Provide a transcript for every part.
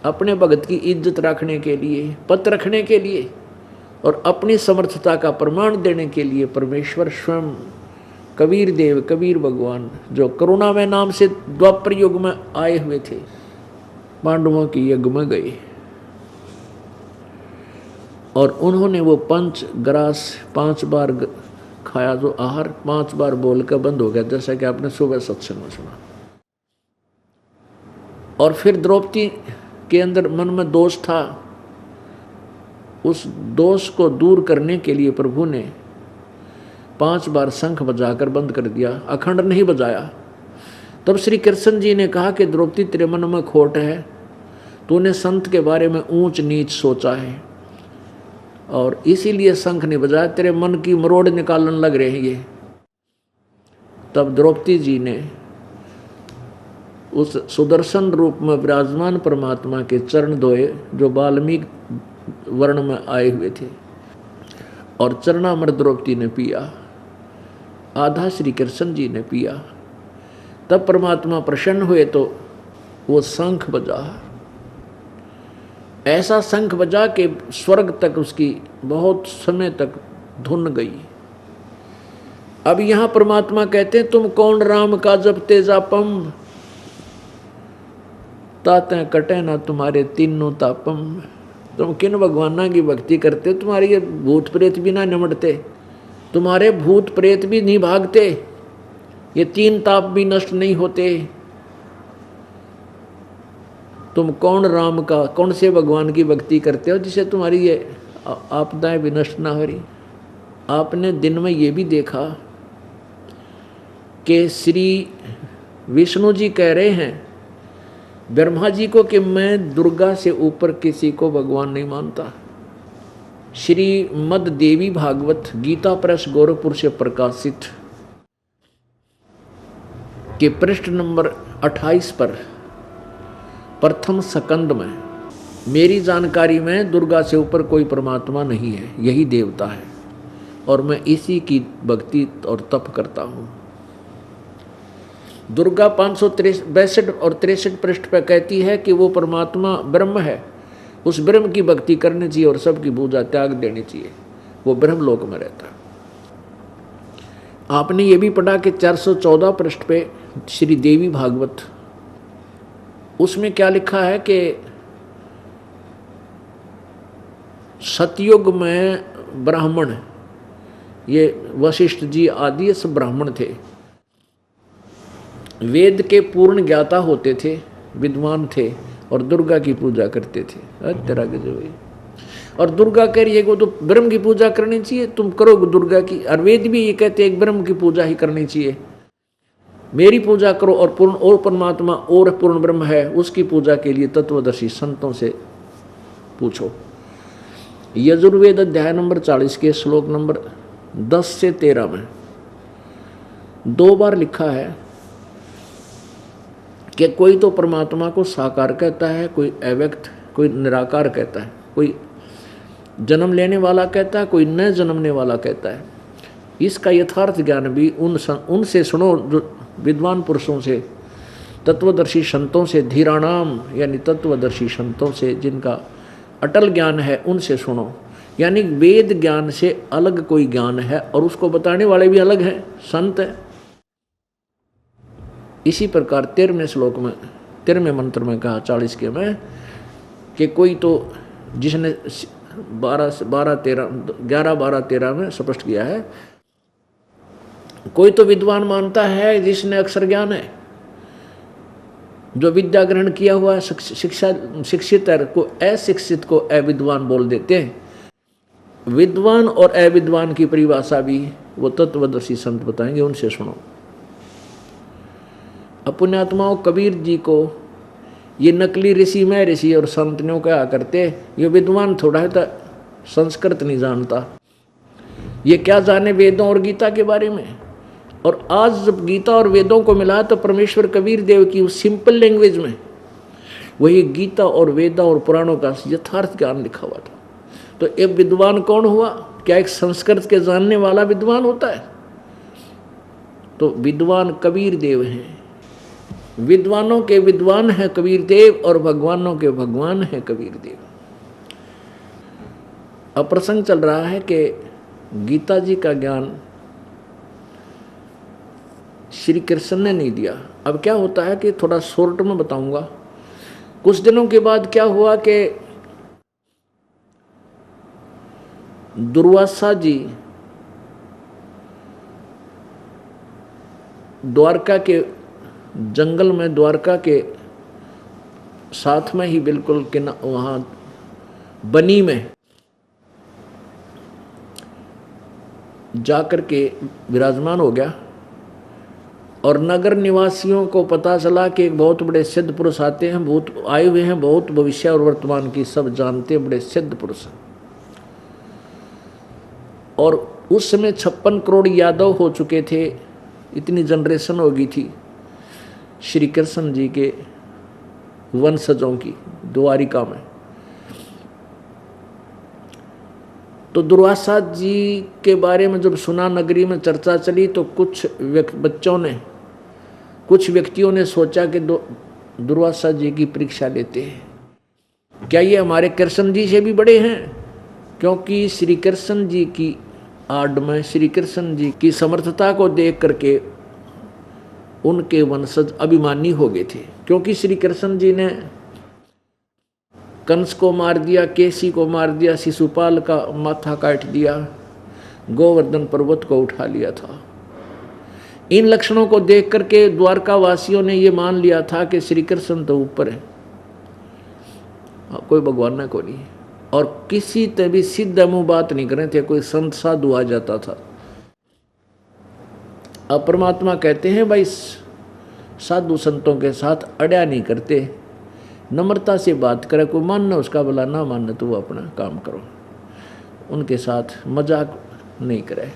अपने भगत की इज्जत रखने के लिए, पत रखने के लिए और अपनी समर्थता का प्रमाण देने के लिए परमेश्वर स्वयं कबीर देव, कबीर भगवान, जो करुणामय नाम से द्वापर युग में आए हुए थे, पांडवों की यज्ञ में गए और उन्होंने वो पंच ग्रास 5 बार खाया, जो आहार 5 बार बोलकर बंद हो गया, जैसा कि आपने सुबह सत्संग में सुना। और फिर द्रौपदी के अंदर मन में दोष था, उस दोष को दूर करने के लिए प्रभु ने 5 बार शंख बजाकर बंद कर दिया, अखंड नहीं बजाया। तब श्री कृष्ण जी ने कहा कि द्रौपदी तेरे मन में खोट है, तूने संत के बारे में ऊंच नीच सोचा है और इसीलिए शंख नहीं बजाया, तेरे मन की मरोड़ निकालने लग रहे हैं ये। तब द्रौपदी जी ने उस सुदर्शन रूप में विराजमान परमात्मा के चरण धोए, जो वाल्मीकि वर्ण में आए हुए थे, और चरणामृत द्रौपदी ने पिया, आधा श्री कृष्ण जी ने पिया। तब परमात्मा प्रसन्न हुए तो वो शंख बजा, ऐसा शंख बजा कि स्वर्ग तक उसकी बहुत समय तक धुन गई। अब यहां परमात्मा कहते हैं, तुम कौन राम का जब तेजापम, ताते कटे ना तुम्हारे तीनों तापम। तुम किन भगवाना की भक्ति करते, तुम्हारे ये भूत प्रेत भी ना निमटते, तुम्हारे भूत प्रेत भी नहीं भागते, ये 3 ताप भी नष्ट नहीं होते। तुम कौन राम का, कौन से भगवान की भक्ति करते हो जिसे तुम्हारी ये आपदाएं भी नष्ट ना हो रही। आपने दिन में ये भी देखा कि श्री विष्णु जी कह रहे हैं ब्रह्मा जी को कि मैं दुर्गा से ऊपर किसी को भगवान नहीं मानता। श्री मद देवी भागवत गीता प्रेस गोरखपुर से प्रकाशित के पृष्ठ नंबर 28 पर प्रथम स्कंद में, मेरी जानकारी में दुर्गा से ऊपर कोई परमात्मा नहीं है, यही देवता है और मैं इसी की भक्ति और तप करता हूँ। दुर्गा 562 और 63 पृष्ठ पर कहती है कि वो परमात्मा ब्रह्म है, उस ब्रह्म की भक्ति करनी चाहिए और सबकी पूजा त्याग देनी चाहिए, वो ब्रह्म लोक में रहता है। आपने ये भी पढ़ा कि 414 पृष्ठ पे श्री देवी भागवत, उसमें क्या लिखा है कि सतयुग में ब्राह्मण, ये वशिष्ठ जी आदि सब ब्राह्मण थे, वेद के पूर्ण ज्ञाता होते थे, विद्वान थे और दुर्गा की पूजा करते थे। तेरा के जो और दुर्गा कह रही है वो तो ब्रह्म की पूजा करनी चाहिए, तुम करो दुर्गा की, और वेद भी ये कहते हैं ब्रह्म की पूजा ही करनी चाहिए, मेरी पूजा करो और पूर्ण और परमात्मा और पूर्ण ब्रह्म है, उसकी पूजा के लिए तत्वदर्शी संतों से पूछो। यजुर्वेद अध्याय नंबर 40 के श्लोक नंबर 10 से 13 में 2 बार लिखा है कि कोई तो परमात्मा को साकार कहता है, कोई अव्यक्त, कोई निराकार कहता है, कोई जन्म लेने वाला कहता है, कोई न जन्मने वाला कहता है। इसका यथार्थ ज्ञान भी उनसे सुनो जो विद्वान पुरुषों से, तत्वदर्शी संतों से, धीराणाम यानी तत्वदर्शी संतों से जिनका अटल ज्ञान है, उनसे सुनो। यानी वेद ज्ञान से अलग कोई ज्ञान है और उसको बताने वाले भी अलग हैं, संत है। इसी प्रकार 13वें श्लोक में, 13वें मंत्र में कहा 40 के में कि कोई तो जिसने 11-12-13 में स्पष्ट किया है, कोई तो विद्वान मानता है जिसने अक्षर ज्ञान है, जो विद्या ग्रहण किया हुआ है, शिक्षित है, को अशिक्षित को अविद्वान बोल देते हैं। विद्वान और अविद्वान की परिभाषा भी वो तत्वदर्शी संत बताएंगे, उनसे सुनो। अपुण्यात्माओं कबीर जी को ये नकली ऋषि मैं ऋषि और संत ने कहा करते, ये विद्वान थोड़ा है तो संस्कृत नहीं जानता, ये क्या जाने वेदों और गीता के बारे में। और आज जब गीता और वेदों को मिला तो परमेश्वर कबीर देव की उस सिंपल लैंग्वेज में वही गीता और वेदा और पुराणों का यथार्थ ज्ञान लिखा हुआ था। तो एक विद्वान कौन हुआ? क्या एक संस्कृत के जानने वाला विद्वान होता है? तो विद्वान कबीर देव हैं। विद्वानों के विद्वान है कबीर देव और भगवानों के भगवान है कबीर देव। अब प्रसंग चल रहा है कि गीता जी का ज्ञान श्री कृष्ण ने नहीं दिया। अब क्या होता है कि थोड़ा शॉर्ट में बताऊंगा। कुछ दिनों के बाद क्या हुआ कि दुर्वासा जी द्वारका के जंगल में, द्वारका के साथ में ही बिल्कुल वहां बनी में जाकर के विराजमान हो गया। और नगर निवासियों को पता चला कि एक बहुत बड़े सिद्ध पुरुष आते हैं, बहुत आए हुए हैं, बहुत भविष्य और वर्तमान की सब जानते हैं, बड़े सिद्ध पुरुष। और उस समय 56 करोड़ यादव हो चुके थे, इतनी जनरेशन हो गई थी श्री कृष्ण जी के वंशजों की द्वारिका में। तो दुर्वासा जी के बारे में जब सुना, नगरी में चर्चा चली, तो कुछ व्यक्तियों ने सोचा कि दुर्वासा जी की परीक्षा लेते हैं, क्या ये हमारे कृष्ण जी से भी बड़े हैं? क्योंकि श्री कृष्ण जी की आड़ में, श्री कृष्ण जी की समर्थता को देख करके उनके वंशज अभिमानी हो गए थे। क्योंकि श्री कृष्ण जी ने कंस को मार दिया, केसी को मार दिया, शिशुपाल का माथा काट दिया, गोवर्धन पर्वत को उठा लिया था। इन लक्षणों को देख करके द्वारका वासियों ने ये मान लिया था कि श्री कृष्ण तो ऊपर है, कोई भगवान ना कोई नहीं। और किसी तरह भी सीधा मुंह बात नहीं कर रहे थे, कोई संत साधु आ जाता था। अब परमात्मा कहते हैं भाई साधु संतों के साथ अड़िया नहीं करते, नम्रता से बात करे, कोई मानना उसका भला, ना मानना तो वो अपना काम करो, उनके साथ मजाक नहीं करे,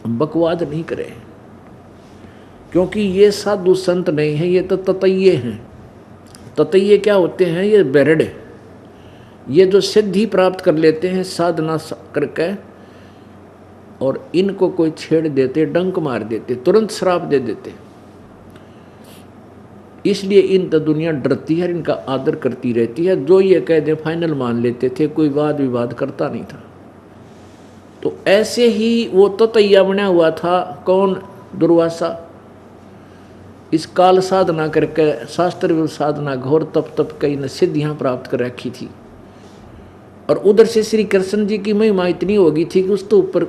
बकवाद नहीं करे। क्योंकि ये साधु संत नहीं है, ये तो ततैये हैं। ततैये क्या होते हैं? ये बेरड़े, ये जो सिद्धि प्राप्त कर लेते हैं साधना करके, और इनको कोई छेड़ देते, डंक मार देते, तुरंत श्राप दे देते। इसलिए इन तो दुनिया डरती है, इनका आदर करती रहती है। जो ये कह दे फाइनल मान लेते थे, कोई वाद विवाद करता नहीं था। तो ऐसे ही वो ततैया बना हुआ था। कौन? दुर्वासा। इस काल साधना करके, शास्त्र साधना, घोर तप कई न सिद्धियां प्राप्त कर रखी थी। और उधर से श्री कृष्ण जी की महिमा इतनी हो गई थी कि उस तो ऊपर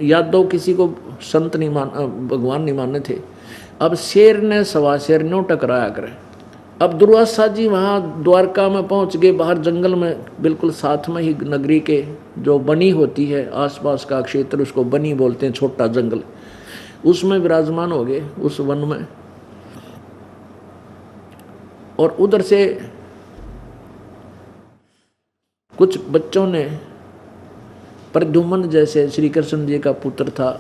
यादव किसी को संत नहीं मान, भगवान नहीं मानने थे। अब शेर ने सवा शेर नो टकराया करे। अब दुर्वासा जी वहाँ द्वारका में पहुँच गए, बाहर जंगल में, बिल्कुल साथ में ही नगरी के जो बनी होती है, आसपास का क्षेत्र, उसको बनी बोलते हैं, छोटा जंगल, उसमें विराजमान हो गए, उस वन में। और उधर से कुछ बच्चों ने, प्रद्युम्न जैसे श्री कृष्ण जी का पुत्र था,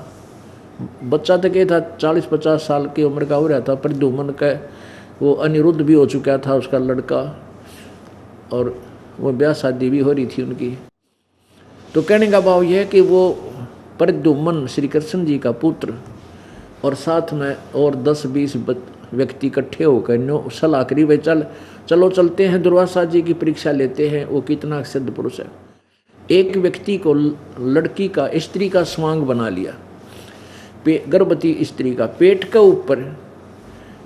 बच्चा तक ये था 40-50 साल की उम्र का हो रहा था। प्रद्युम्न का वो अनिरुद्ध भी हो चुका था, उसका लड़का, और वो ब्याह शादी भी हो रही थी उनकी। तो कहने का भाव यह है कि वो प्रद्युम्न श्री कृष्ण जी का पुत्र और साथ में और 10-20 व्यक्ति इकट्ठे होकर सलाह करी, भाई चलो चलते हैं, दुर्वासा जी की परीक्षा लेते हैं, वो कितना सिद्ध पुरुष है। एक व्यक्ति को लड़की का, स्त्री का स्वांग बना लिया, गर्भवती स्त्री का, पेट के ऊपर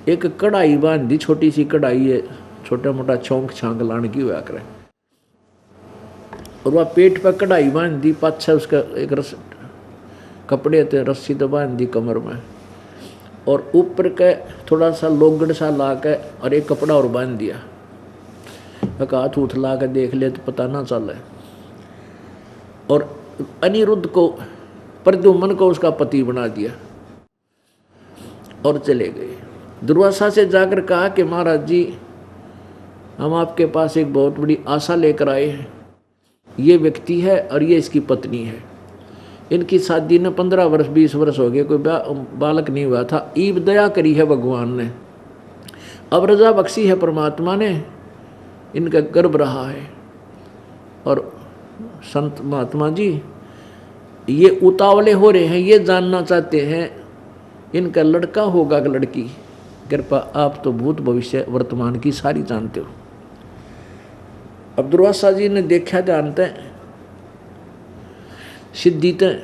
एक कढ़ाई बांध दी, छोटी सी कढ़ाई है, छोटा मोटा छौंक छांक लाने की हुआ करे, और वह पेट पर कढ़ाई बांध दी, पाछा उसका एक कपड़े थे, रस्सी तो बांध दी कमर में, और ऊपर के थोड़ा सा लोगड़ सा ला के और एक कपड़ा और बांध दिया। हाथ उठ ला के देख ले तो पता ना चले। और अनिरुद्ध को, प्रद्युम्न को उसका पति बना दिया और चले गए। दुर्वासा से जाकर कहा कि महाराज जी, हम आपके पास एक बहुत बड़ी आशा लेकर आए हैं। ये व्यक्ति है और ये इसकी पत्नी है, इनकी शादी ने 15 वर्ष 20 वर्ष हो गए, कोई बालक नहीं हुआ था। ईब दया करी है भगवान ने, अब रजा बख्शी है परमात्मा ने, इनका गर्भ रहा है। और संत महात्मा जी ये उतावले हो रहे हैं, ये जानना चाहते हैं इनका लड़का होगा कि लड़की। कृपा आप तो भूत भविष्य वर्तमान की सारी जानते हो। अब दुर्वासा जी ने देखा जानते सिद्धि तय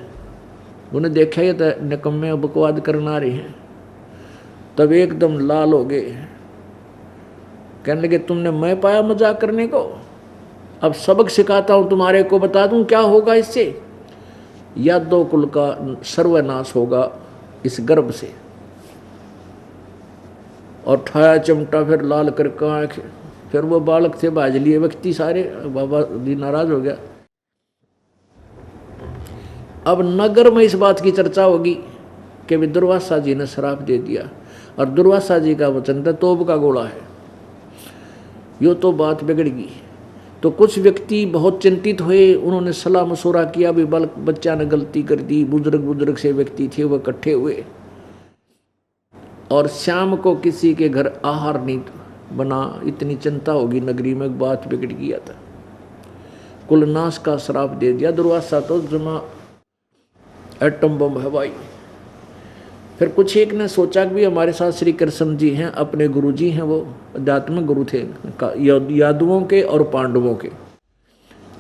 उन्हें देखा ये तो निकम्मे बकवाद करना रहे हैं। तब एकदम लाल हो गए, कहने लगे तुमने मैं पाया मजाक करने को, अब सबक सिखाता हूं तुम्हारे को, बता दूं क्या होगा इससे। यादव कुल का सर्वनाश होगा इस गर्भ से। और ठाया चिमटा फिर लाल करके आंख, फिर वो बालक थे बाज लिए व्यक्ति सारे, बाबा जी नाराज हो गया। अब नगर में इस बात की चर्चा होगी कि भी दुर्वासा जी ने श्राप दे दिया, और दुर्वासा जी का वचन था तोप का गोला है, यो तो बात बिगड़गी। तो कुछ व्यक्ति बहुत चिंतित हुए, उन्होंने सलाह मशुरा किया भी बच्चा ने गलती कर दी। बुजुर्ग से व्यक्ति थे वो इकट्ठे हुए, और शाम को किसी के घर आहार नहीं बना, इतनी चिंता होगी नगरी में, बात बिगड़ गया था। कुलनाश का श्राप दे दिया दुर्वासा, तो जमा एटम बम है भाई। फिर कुछ एक ने सोचा कि भी हमारे साथ श्री कृष्ण जी हैं, अपने गुरु जी हैं, वो आध्यात्मिक गुरु थे यादवों के और पांडवों के,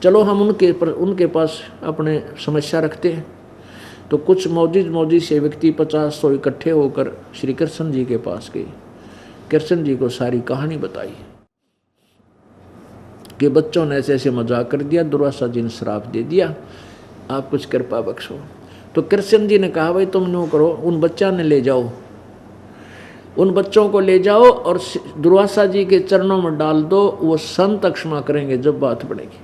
चलो हम उनके पास अपने समस्या रखते हैं। तो कुछ मौजी से व्यक्ति 50-100 इकट्ठे होकर श्री कृष्ण जी के पास गए। कृष्ण जी को सारी कहानी बताई कि बच्चों ने ऐसे ऐसे मजाक कर दिया, दुर्वासा जी ने श्राप दे दिया, आप कुछ कृपा बख्शो। तो कृष्ण जी ने कहा भाई तुम नो करो, उन बच्चा ने ले जाओ, उन बच्चों को ले जाओ और दुर्वासा जी के चरणों में डाल दो, वो संत क्षमा करेंगे जब बात बढ़ेगी।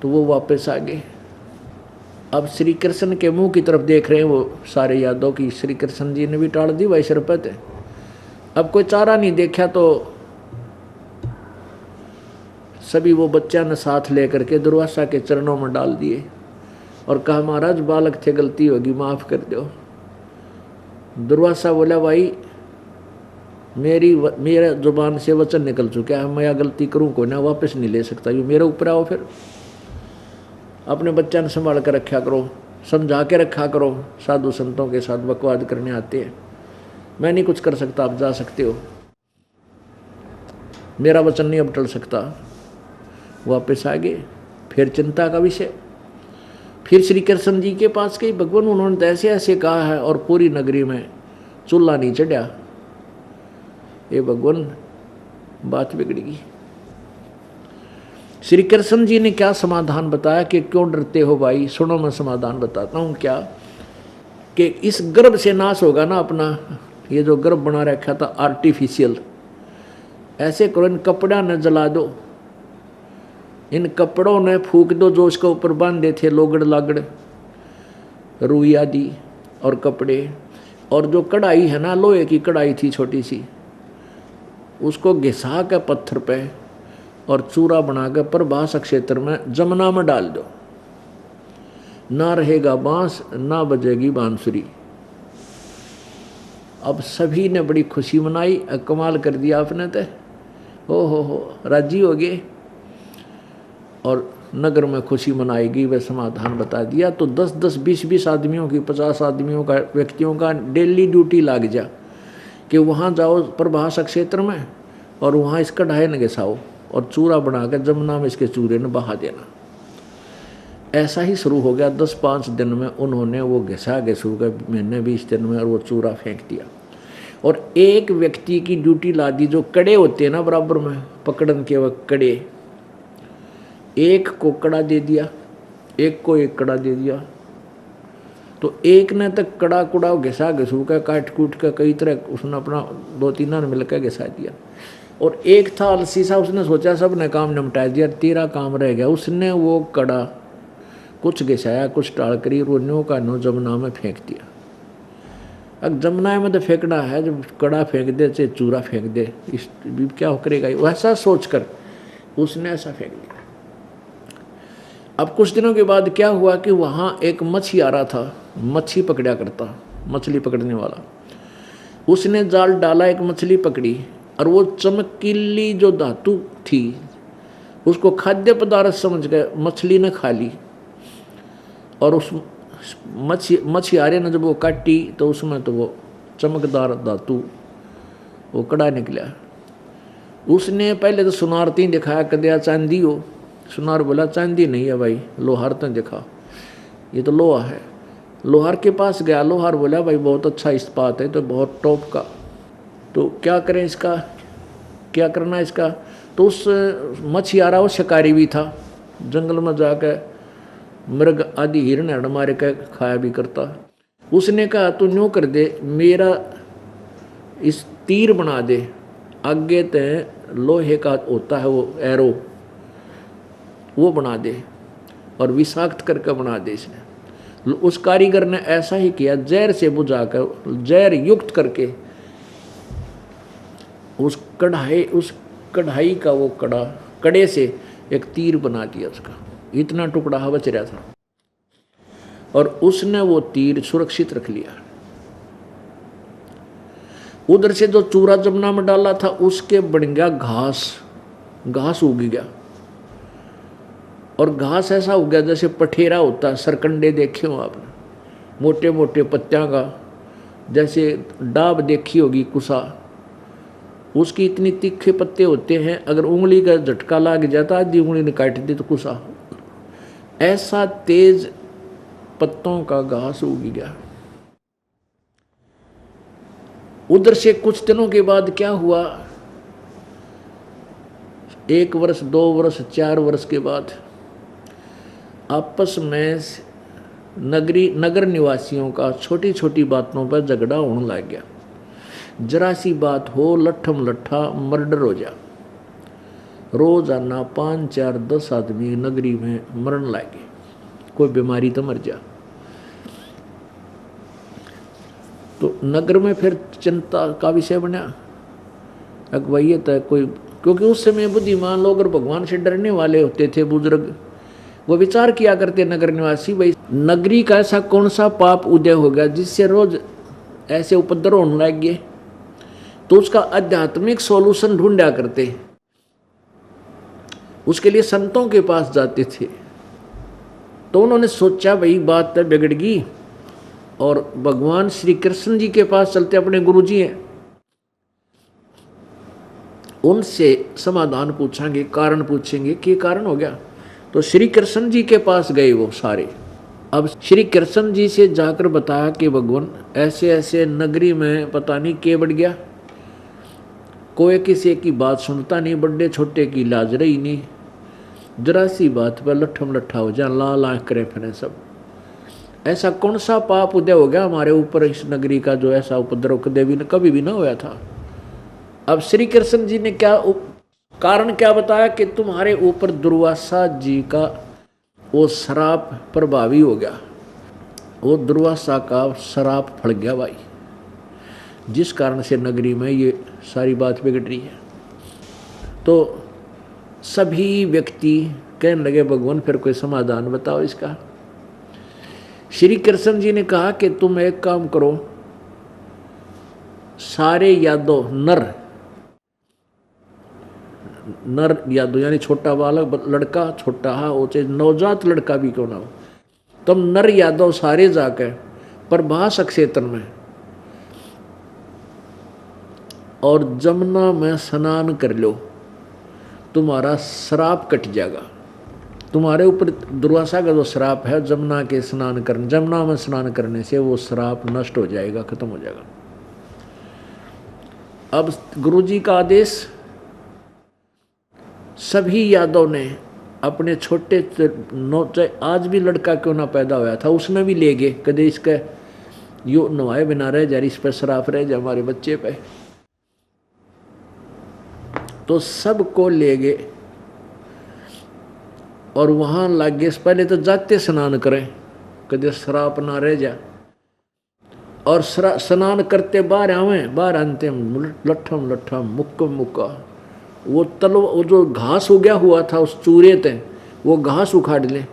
तो वो वापस आ गए। अब श्री कृष्ण के मुंह की तरफ देख रहे हैं वो सारे यादव की, श्री कृष्ण जी ने भी टाल दी भाई शरपत है। अब कोई चारा नहीं देखा तो सभी वो बच्चा ने साथ लेकर के दुर्वासा के चरणों में डाल दिए और कहा महाराज बालक थे, गलती होगी माफ कर दो। दुर्वासा बोला भाई मेरे जुबान से वचन निकल चुका है, मैं गलती करूं को ना वापस नहीं ले सकता, ये मेरे ऊपर आओ, फिर अपने बच्चा ने संभाल कर रखा करो, समझा के रखा करो। साधु संतों के साथ बकवाद करने आते हैं, मैं नहीं कुछ कर सकता, आप जा सकते हो, मेरा वचन नहीं अब टल सकता। वापस आ गए। फिर चिंता का विषय, फिर श्री कृष्ण जी के पास गई, भगवान उन्होंने तो ऐसे ऐसे कहा है और पूरी नगरी में चूल्हा नहीं चढ़ा। ये भगवान बात बिगड़ेगी। श्री कृष्ण जी ने क्या समाधान बताया कि क्यों डरते हो भाई, सुनो मैं समाधान बताता हूँ। क्या कि इस गर्भ से नाश होगा ना अपना, ये जो गर्भ बना रखा था आर्टिफिशियल, ऐसे करो इन कपड़ा न जला दो, इन कपड़ों ने फूक दो जो उसके ऊपर बांधे थे लोगड़ लागड़ रुई आदि और कपड़े, और जो कढ़ाई है ना लोहे की कढ़ाई थी छोटी सी, उसको घिसा के पत्थर पे और चूरा बना के प्रभास क्षेत्र में जमुना में डाल दो, ना रहेगा बांस ना बजेगी बांसुरी। अब सभी ने बड़ी खुशी मनाई, कमाल कर दिया आपने तो, हो राजी हो गए और नगर में खुशी मनाएगी, वह समाधान बता दिया। तो 10-10, 20-20 आदमियों की, 50 आदमियों का, व्यक्तियों का डेली ड्यूटी लग जा कि वहाँ जाओ प्रभास क्षेत्र में और वहाँ इस कढ़ाई न घिसाओ और चूरा बनाकर जमुना में इसके चूरे ने बहा देना। ऐसा ही शुरू हो गया। 10-5 दिन में उन्होंने वो घिसा घिसू के महीने 20 दिन में और वो चूरा फेंक दिया। और एक व्यक्ति की ड्यूटी ला दी, जो कड़े होते हैं ना बराबर में पकड़न के वक्त कड़े, एक को कड़ा दे दिया, एक को एक कड़ा दे दिया। तो एक ने तक कड़ा कुड़ा घिसा घिसू का काट कूट का कई तरह उसने अपना 2-3 ने मिलकर घिसा दिया। और एक था अलसी सा, उसने सोचा सब ने काम निपटा दिया, तेरा काम रह गया। उसने वो कड़ा कुछ घिसाया कुछ टाल करी रोनियों का नो जमुना में फेंक दिया। अब जमुना में तो फेंकना है, जब कड़ा फेंक दे चाहे चूरा फेंक दे, इस क्या करेगा, वैसा सोचकर उसने ऐसा फेंक दिया। अब कुछ दिनों के बाद क्या हुआ कि वहाँ एक मच्छी आ रहा था, मच्छी पकड़ा करता, मछली पकड़ने वाला। उसने जाल डाला, एक मछली पकड़ी और वो चमकीली जो धातु थी उसको खाद्य पदार्थ समझ गए, मछली ने खा ली। और उस मछियारे ने जब वो काटी तो उसमें तो वो चमकदार धातु वो कड़ा निकला। उसने पहले तो सुनार तीन दिखाया, कदया चांदी हो। सुनार बोला चांदी नहीं है भाई, लोहार तो दिखा, ये तो लोहा है। लोहार के पास गया, लोहार बोला भाई बहुत अच्छा इस्पात है, तो बहुत टॉप का, तो क्या करें इसका, क्या करना इसका। तो उस मछियारा वो शिकारी भी था, जंगल में जाकर मृग आदि हिरण हरण मारे के खाया भी करता। उसने कहा तू न्यों कर दे, मेरा इस तीर बना दे, आगे ते लोहे का होता है वो एरो, वो बना दे और विषाक्त करके बना दे। इसने उस कारीगर ने ऐसा ही किया, जहर से बुझाकर, जहर युक्त करके उस कढ़ाई का वो कड़े से एक तीर बना दिया उसका, इतना टुकड़ा बच रहा था, और उसने वो तीर सुरक्षित रख लिया। उधर से जो चूरा जमुना में डाला था उसके बन गया घास उग गया, और घास ऐसा उग गया जैसे पठेरा होता है, सरकंडे देखे हो आपने, मोटे मोटे पत्तियां का, जैसे डाब देखी होगी कुसा, उसकी इतनी तीखे पत्ते होते हैं, अगर उंगली का झटका लग जाता आधी उंगली ने काट दी तो कुसा, ऐसा तेज पत्तों का घास उग गया। उधर से कुछ दिनों के बाद क्या हुआ, 1 वर्ष 2 वर्ष 4 वर्ष के बाद आपस में नगर निवासियों का छोटी छोटी बातों पर झगड़ा होने लग गया। जरा सी बात हो लट्ठम लट्ठा मर्डर हो जा, रोजाना 5 4 10 आदमी नगरी में मरण लगे, कोई बीमारी तो मर जा। तो नगर में फिर चिंता का विषय बना, अगवैयत है कोई, क्योंकि उस समय बुद्धिमान लोग और भगवान से डरने वाले होते थे बुजुर्ग, वो विचार किया करते नगर निवासी, भाई नगरी का ऐसा कौन सा पाप उदय हो गया जिससे रोज ऐसे उपद्रव होने लग गए, तो उसका आध्यात्मिक सॉल्यूशन ढूंढा करते, उसके लिए संतों के पास जाते थे। तो उन्होंने सोचा भाई बात तो बिगड़ गई, और भगवान श्री कृष्ण जी के पास चलते, अपने गुरु जी हैं, उनसे समाधान पूछेंगे, कारण पूछेंगे कि कारण हो गया। तो श्री कृष्ण जी के पास गए वो सारे। अब श्री कृष्ण जी से जाकर बताया कि भगवान ऐसे ऐसे नगरी में पता नहीं क्या बढ़ गया, कोई किसी की बात सुनता नहीं, बड़े छोटे की लाज रही नहीं, जरा सी बात पर लट्ठम लट्ठा हो जा, लाल आँख करे फिर सब। ऐसा कौन सा पाप उदय हो गया हमारे ऊपर इस नगरी का, जो ऐसा उपद्रव कभी भी ना हुआ था। अब श्री कृष्ण जी ने कारण क्या बताया कि तुम्हारे ऊपर दुर्वासा जी का वो श्राप प्रभावी हो गया, वो दुर्वासा का श्राप फड़ गया भाई, जिस कारण से नगरी में ये सारी बात बिगड़ रही है। तो सभी व्यक्ति कहने लगे भगवान फिर कोई समाधान बताओ इसका। श्री कृष्ण जी ने कहा कि तुम एक काम करो, सारे यादव नर यादव यानी छोटा बालक लड़का, छोटा हा हो चाहे नवजात लड़का भी क्यों ना हो, तुम नर यादव सारे जाकर प्रभास क्षेत्र में और जमुना में स्नान कर लो, तुम्हारा श्राप कट जाएगा। तुम्हारे ऊपर दुर्वासा का जो श्राप है, जमुना में स्नान करने से वो श्राप नष्ट हो जाएगा, खत्म हो जाएगा। अब गुरुजी का आदेश, सभी यादव ने अपने छोटे चाहे आज भी लड़का क्यों ना पैदा होया था उसमें भी ले गए, कदे इसका यो नवाए बिना रह जा, इस पर श्राप रह जा हमारे बच्चे पे, तो सबको ले गए और वहां लागे। पहले तो जाते स्नान करें, कदे श्राप ना रह जा, और स्नान करते बाहर आते लट्ठम मुक्का वो जो घास उगया हुआ था उस चूरे ते, वो घास उखाड़ ले,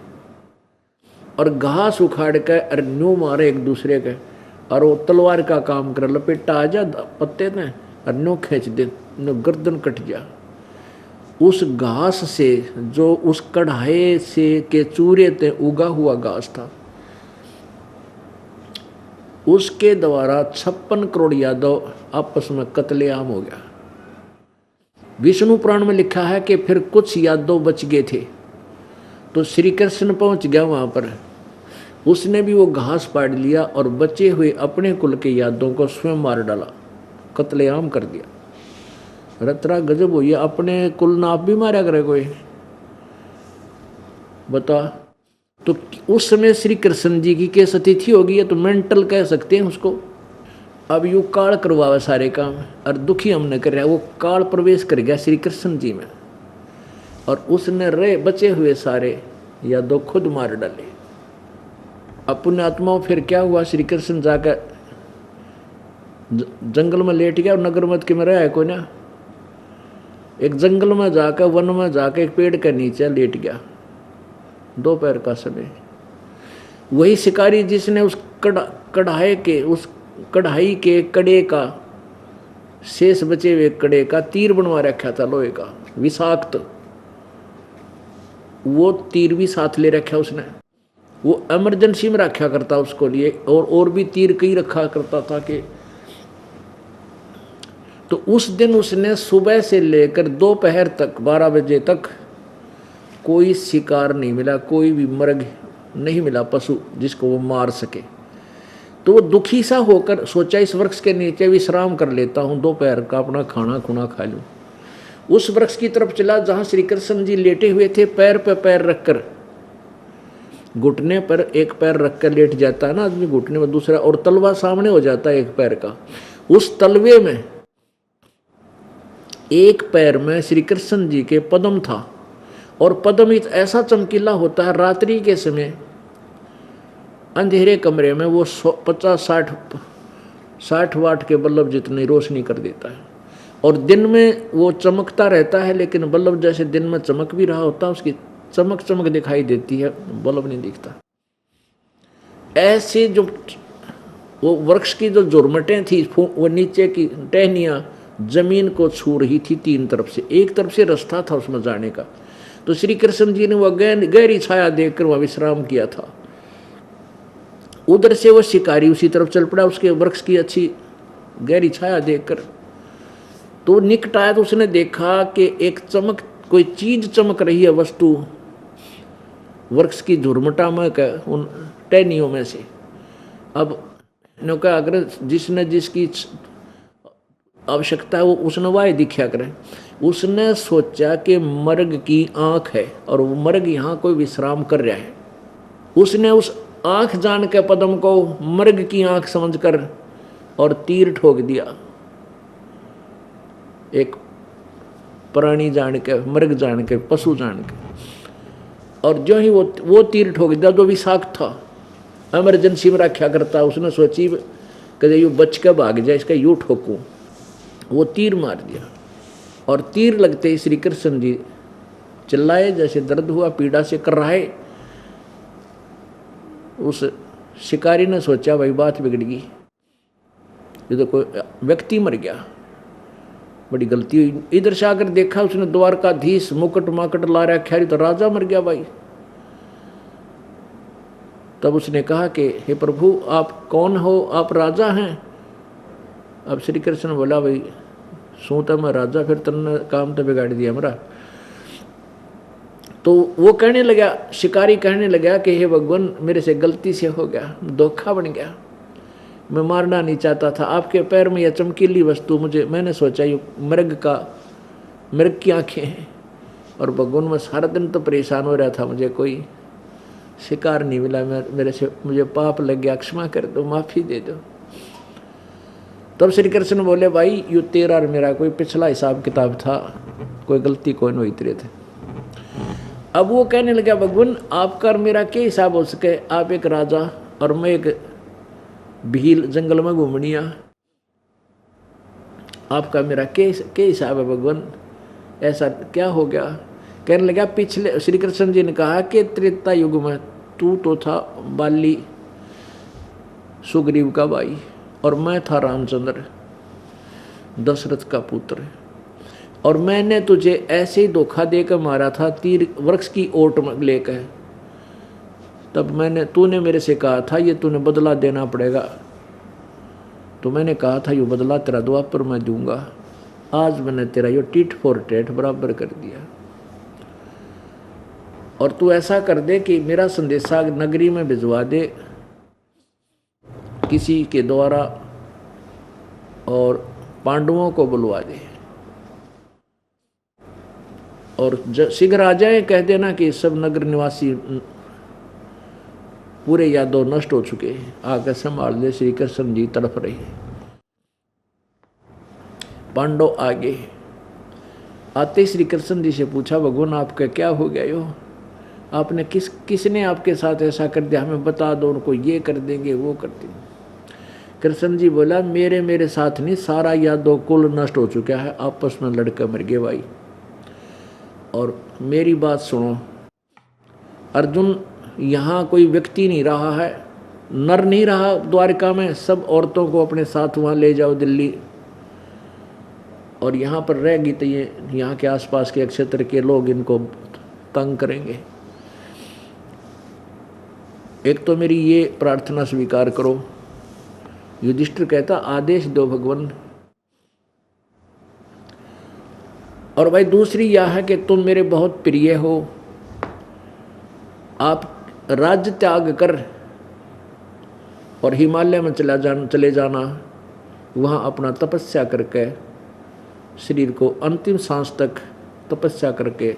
और घास उखाड़ के और न्यू मारे एक दूसरे के, और वो तलवार का काम कर, लपेटा आ जा पत्ते ने और न्यू खींच दे, न्यू गर्दन कट जा। उस घास से जो उस कढ़ाई से के चूरे ते उगा हुआ घास था, उसके द्वारा 56 करोड़ यादव आपस में कत्लेआम हो गया। विष्णु पुराण में लिखा है कि फिर कुछ यादव बच गए थे, तो श्री कृष्ण पहुंच गया वहां पर। उसने भी वो घास पाड़ लिया और बचे हुए अपने कुल के यादवों को स्वयं मार डाला, कत्लेआम कर दिया। रतरा गजब हुई, अपने कुल ना आप भी मारा करे कोई, बता। तो उस समय श्री कृष्ण जी की कैसी तिथि होगी, ये तो मेंटल कह सकते हैं उसको। अब यू काल करवावे सारे काम और दुखी हमने कर रहा है, वो काल प्रवेश कर गया श्री कृष्ण जी में और उसने रहे बचे हुए सारे यादव खुद मार डाले। अब पुण्यात्माओं फिर क्या हुआ, श्री कृष्ण जाकर जंगल में लेट गया और नगर मत के में रहा है कोई ना। एक जंगल में जाकर, वन में जाकर एक पेड़ के नीचे लेट गया, दोपहर का समय। वही शिकारी जिसने उस कढ़ाई के कड़े का, शेष बचे हुए कड़े का तीर बनवा रखा था लोहे का विषाक्त, वो तीर भी साथ ले रखा उसने। वो इमरजेंसी में रखा करता उसको लिए, और भी तीर कई रखा करता था कि। तो उस दिन उसने सुबह से लेकर दोपहर तक 12 बजे तक कोई शिकार नहीं मिला, कोई भी मृग नहीं मिला, पशु जिसको वो मार सके। तो वो दुखी सा होकर सोचा इस वृक्ष के नीचे विश्राम कर लेता हूँ, दोपहर का अपना खाना खुना खा लूँ। उस वृक्ष की तरफ चला जहाँ श्री कृष्ण जी लेटे हुए थे, पैर पे पैर रखकर, घुटने पर एक पैर रखकर लेट जाता है ना आदमी, घुटने में दूसरा, और तलवा सामने हो जाता है एक पैर का। उस तलवे में एक पैर में श्री कृष्ण जी के पद्म था, और पद्म ऐसा चमकीला होता है, रात्रि के समय अंधेरे कमरे में वो 50-60 वाट के बल्ब जितनी रोशनी कर देता है, और दिन में वो चमकता रहता है, लेकिन बल्ब जैसे दिन में चमक भी रहा होता है, उसकी चमक दिखाई देती है, बल्ब नहीं दिखता। ऐसे जो वो वृक्ष की जो झुरमटें थी, वो नीचे की टहनियाँ जमीन को छू रही थी तीन तरफ से, एक तरफ से रास्ता था उसमें जाने का। तो श्री कृष्ण जी ने वह गहरी छाया देखकर वह विश्राम किया था। उधर से वो शिकारी उसी तरफ चल पड़ा, उसके वृक्ष की अच्छी गहरी छाया देखकर। तो निकट आया तो उसने देखा कि एक कोई चीज चमक रही है, वस्तु वृक्ष की झुरमुटा में उन टहनियों में से। अब कहा अगर जिसने जिसकी आवश्यकता है वो उसने वाय दिखा करे। उसने सोचा कि मर्ग की आंख है और वो मर्ग यहाँ कोई विश्राम कर रहा है। उसने उस आंख जान के पद्म को मर्ग की आंख समझकर और तीर ठोक दिया, एक प्राणी जान के, मर्ग जान के, पशु जान के। और जो ही वो तीर ठोक दिया जो विषाक्त था, इमरजेंसी में रखा करता, उसने सोची कि यू बच के भाग जाए, इसका यू ठोकूं। वो तीर मार दिया और तीर लगते ही श्री कृष्ण जी चिल्लाए, जैसे दर्द हुआ, पीड़ा से कर रहा है। उस शिकारी ने सोचा भाई बात बिगड़ गई, ये तो कोई व्यक्ति मर गया, बड़ी गलती हुई। इधर से आकर देखा उसने द्वारकाधीश मुकुट माकट ला रखा है, तो राजा मर गया भाई। तब उसने कहा कि हे प्रभु आप कौन हो, आप राजा हैं? अब श्री कृष्ण बोला भाई सोता मैं राजा, फिर तुमने काम तो बिगाड़ दिया मेरा। तो वो कहने लगा, शिकारी कहने लगा कि हे भगवान मेरे से गलती से हो गया, धोखा बन गया, मैं मारना नहीं चाहता था। आपके पैर में यह चमकीली वस्तु मैंने सोचा ये मृग की आंखें हैं, और भगवान मैं सारा दिन तो परेशान हो रहा था, मुझे कोई शिकार नहीं मिला, मुझे पाप लग गया, क्षमा कर दो, माफी दे दो। तब श्री कृष्ण बोले भाई यू तेरा और मेरा कोई पिछला हिसाब किताब था, कोई गलती कोई नहीं उतरे थे। अब वो कहने लगा भगवान आपका और मेरा क्या हिसाब हो सके, आप एक राजा और मैं एक भील जंगल में घूमनिया, आपका मेरा क्या हिसाब है भगवान, ऐसा क्या हो गया? कहने लगा पिछले, श्री कृष्ण जी ने कहा कि त्रेता युग में तू तो था बाली सुग्रीव का भाई, और मैं था रामचंद्र दशरथ का पुत्र, और मैंने तुझे ऐसे ही धोखा देकर मारा था तीर वृक्ष की ओट में लेकर। तब तूने मेरे से कहा था ये तूने बदला देना पड़ेगा, तो मैंने कहा था यो बदला तेरा द्वापर मैं दूंगा, आज मैंने तेरा यो टिट फॉर टेट बराबर कर दिया। और तू ऐसा कर दे कि मेरा संदेशा नगरी में भिजवा दे किसी के द्वारा, और पांडवों को बुलवा दे, और शीघ्र आ जाए। कह देना कि सब नगर निवासी पूरे यादव नष्ट हो चुके हैं, आकर संभाल ले, श्री कृष्ण जी तड़प रहे। पांडव आगे आते श्री कृष्ण जी से पूछा, भगवान आपका क्या हो गया यो, आपने किसने आपके साथ ऐसा कर दिया, हमें बता दो, उनको ये कर देंगे वो कर देंगे। कृष्ण जी बोला, मेरे साथ नहीं, सारा यादव कुल नष्ट हो चुका है, आपस में लड़के मर गए भाई। और मेरी बात सुनो, अर्जुन यहाँ कोई व्यक्ति नहीं रहा है, नर नहीं रहा द्वारका में, सब औरतों को अपने साथ वहाँ ले जाओ दिल्ली, और यहाँ पर रहेगी तो ये यहाँ के आसपास के क्षेत्र के लोग इनको तंग करेंगे। एक तो मेरी ये प्रार्थना स्वीकार करो। युधिष्ठिर कहता, आदेश दो भगवान। और भाई दूसरी यह है कि तुम मेरे बहुत प्रिय हो, आप राज्य त्याग कर और हिमालय में चले जाना, वहाँ अपना तपस्या करके शरीर को अंतिम सांस तक तपस्या करके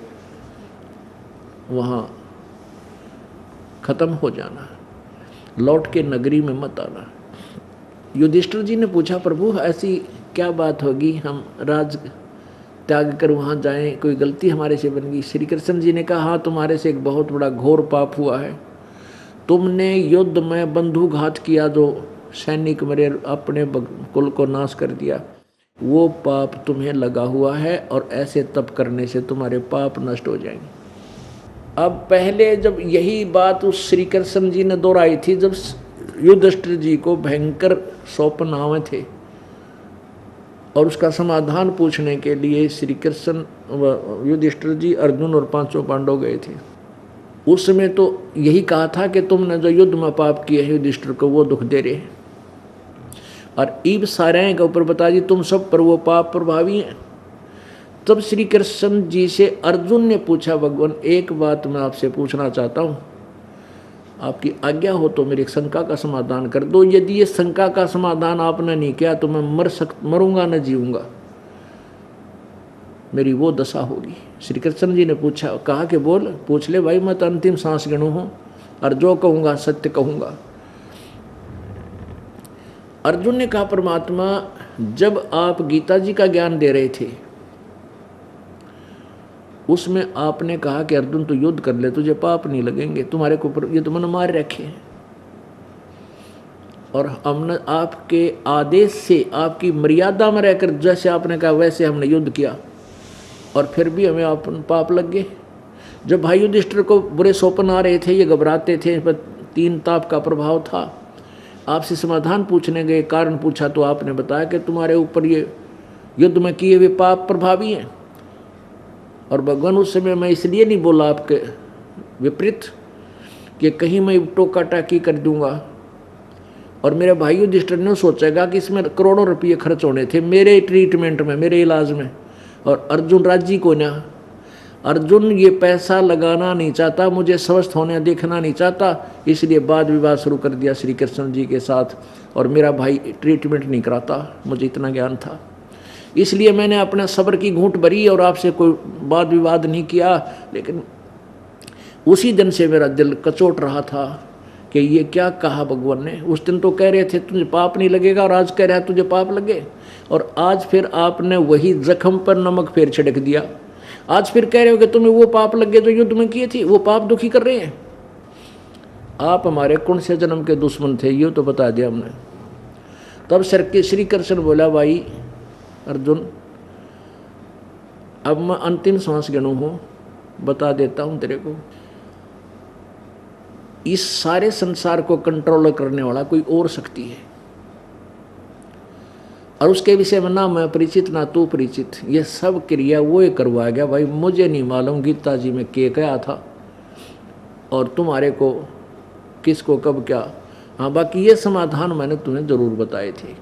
वहाँ खत्म हो जाना, लौट के नगरी में मत आना। युधिष्ठिर जी ने पूछा, प्रभु ऐसी क्या बात होगी, हम राज त्याग कर वहाँ जाएं, कोई गलती हमारे से बन गई? श्री कृष्ण जी ने कहा, हाँ तुम्हारे से एक बहुत बड़ा घोर पाप हुआ है, तुमने युद्ध में बंधुघात किया, जो सैनिक मेरे अपने कुल को नाश कर दिया, वो पाप तुम्हें लगा हुआ है, और ऐसे तप करने से तुम्हारे पाप नष्ट हो जाएंगे। अब पहले जब यही बात उस श्री कृष्ण जी ने दोहराई थी, जब युधिष्ठिर जी को भयंकर स्वप्न आए थे, और उसका समाधान पूछने के लिए श्री कृष्ण युधिष्ठिर जी, अर्जुन और पांचों पांडव गए थे। उस समय तो यही कहा था कि तुमने जो युद्ध में पाप किए हैं युधिष्ठिर को, वो दुख दे रहे हैं, और ईब सारे के ऊपर बता दी तुम सब पर वो पाप प्रभावी हैं। तब श्री कृष्ण जी से अर्जुन ने पूछा, भगवान एक बात मैं आपसे पूछना चाहता हूँ, आपकी आज्ञा हो तो मेरी शंका का समाधान कर दो। यदि ये शंका का समाधान आपने नहीं किया तो मैं मरूंगा न जीऊंगा, मेरी वो दशा होगी। श्री कृष्ण जी ने पूछा, कहा कि बोल, पूछ ले भाई, मैं तो अंतिम सांस गिनू हूँ, और जो कहूँगा सत्य कहूँगा। अर्जुन ने कहा, परमात्मा जब आप गीता जी का ज्ञान दे रहे थे, उसमें आपने कहा कि अर्जुन तू युद्ध कर ले, तुझे पाप नहीं लगेंगे, तुम्हारे को ये तो मैंने मार रखे हैं, और हमने आपके आदेश से, आपकी मर्यादा में रहकर जैसे आपने कहा वैसे हमने युद्ध किया, और फिर भी हमें पाप लग गए। जब भाई युधिष्ठिर को बुरे स्वप्न आ रहे थे, ये घबराते थे, पर 3 ताप का प्रभाव था। आपसे समाधान पूछने गए, कारण पूछा, तो आपने बताया कि तुम्हारे ऊपर ये युद्ध में किए हुए पाप प्रभावी हैं। और भगवान उस समय मैं इसलिए नहीं बोला आपके विपरीत कि कहीं मैं टोका टाकी कर दूंगा, और मेरे भाई युधिष्ठिर ने सोचेगा कि इसमें करोड़ों रुपये खर्च होने थे मेरे ट्रीटमेंट में, मेरे इलाज में, और अर्जुन राजी को ना, अर्जुन ये पैसा लगाना नहीं चाहता, मुझे स्वस्थ होने देखना नहीं चाहता, इसलिए वाद विवाद शुरू कर दिया श्री कृष्ण जी के साथ, और मेरा भाई ट्रीटमेंट नहीं कराता, मुझे इतना ज्ञान था, इसलिए मैंने अपना सब्र की घूंट भरी और आपसे कोई वाद विवाद नहीं किया। लेकिन उसी दिन से मेरा दिल कचोट रहा था कि ये क्या कहा भगवान ने। उस दिन तो कह रहे थे तुझे पाप नहीं लगेगा, और आज कह रहा है तुझे पाप लगे, और आज फिर आपने वही जख्म पर नमक फिर छिड़क दिया। आज फिर कह रहे हो कि तुम्हें वो पाप लगे जो युद्ध में किए थे, वो पाप दुखी कर रहे हैं। आप हमारे कौन से जन्म के दुश्मन थे, ये तो बता दिया हमने। तब श्री कृष्ण बोला, भाई अर्जुन अब मैं अंतिम सांस गिनू हूँ, बता देता हूँ तेरे को, इस सारे संसार को कंट्रोल करने वाला कोई और शक्ति है, और उसके विषय में ना मैं परिचित ना तू परिचित, ये सब क्रिया वो ही करवा गया। भाई मुझे नहीं मालूम गीता जी में क्या कहा था, और तुम्हारे को किसको कब क्या, हाँ बाकी ये समाधान मैंने तुम्हें जरूर बताए थे।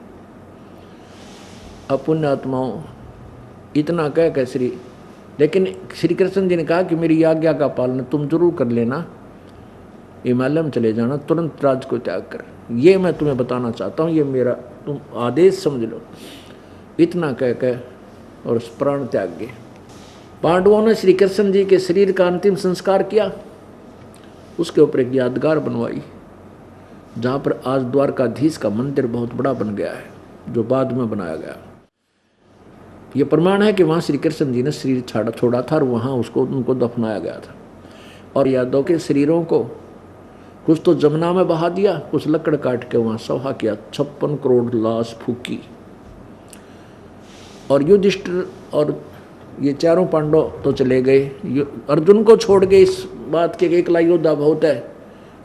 अपुण्य आत्माओं, इतना कह श्री, लेकिन श्री कृष्ण जी ने कहा कि मेरी आज्ञा का पालन तुम जरूर कर लेना, हिमालय में चले जाना, तुरंत राज को त्याग कर। ये मैं तुम्हें बताना चाहता हूँ, ये मेरा तुम आदेश समझ लो। इतना कह और प्राण त्याग गए। पांडवों ने श्री कृष्ण जी के शरीर का अंतिम संस्कार किया, उसके ऊपर एक यादगार बनवाई, जहाँ पर आज द्वारकाधीश का मंदिर बहुत बड़ा बन गया है, जो बाद में बनाया गया। ये प्रमाण है कि वहाँ श्री कृष्ण जी ने शरीर छोड़ा था और वहाँ उनको दफनाया गया था। और यादव के शरीरों को कुछ तो जमुना में बहा दिया, कुछ लकड़ काट के वहाँ सभा किया, 56 करोड़ लाश फूकी। और युधिष्ठिर और ये चारों पांडव तो चले गए, अर्जुन को छोड़ गए इस बात के एकला योद्धा बहुत है,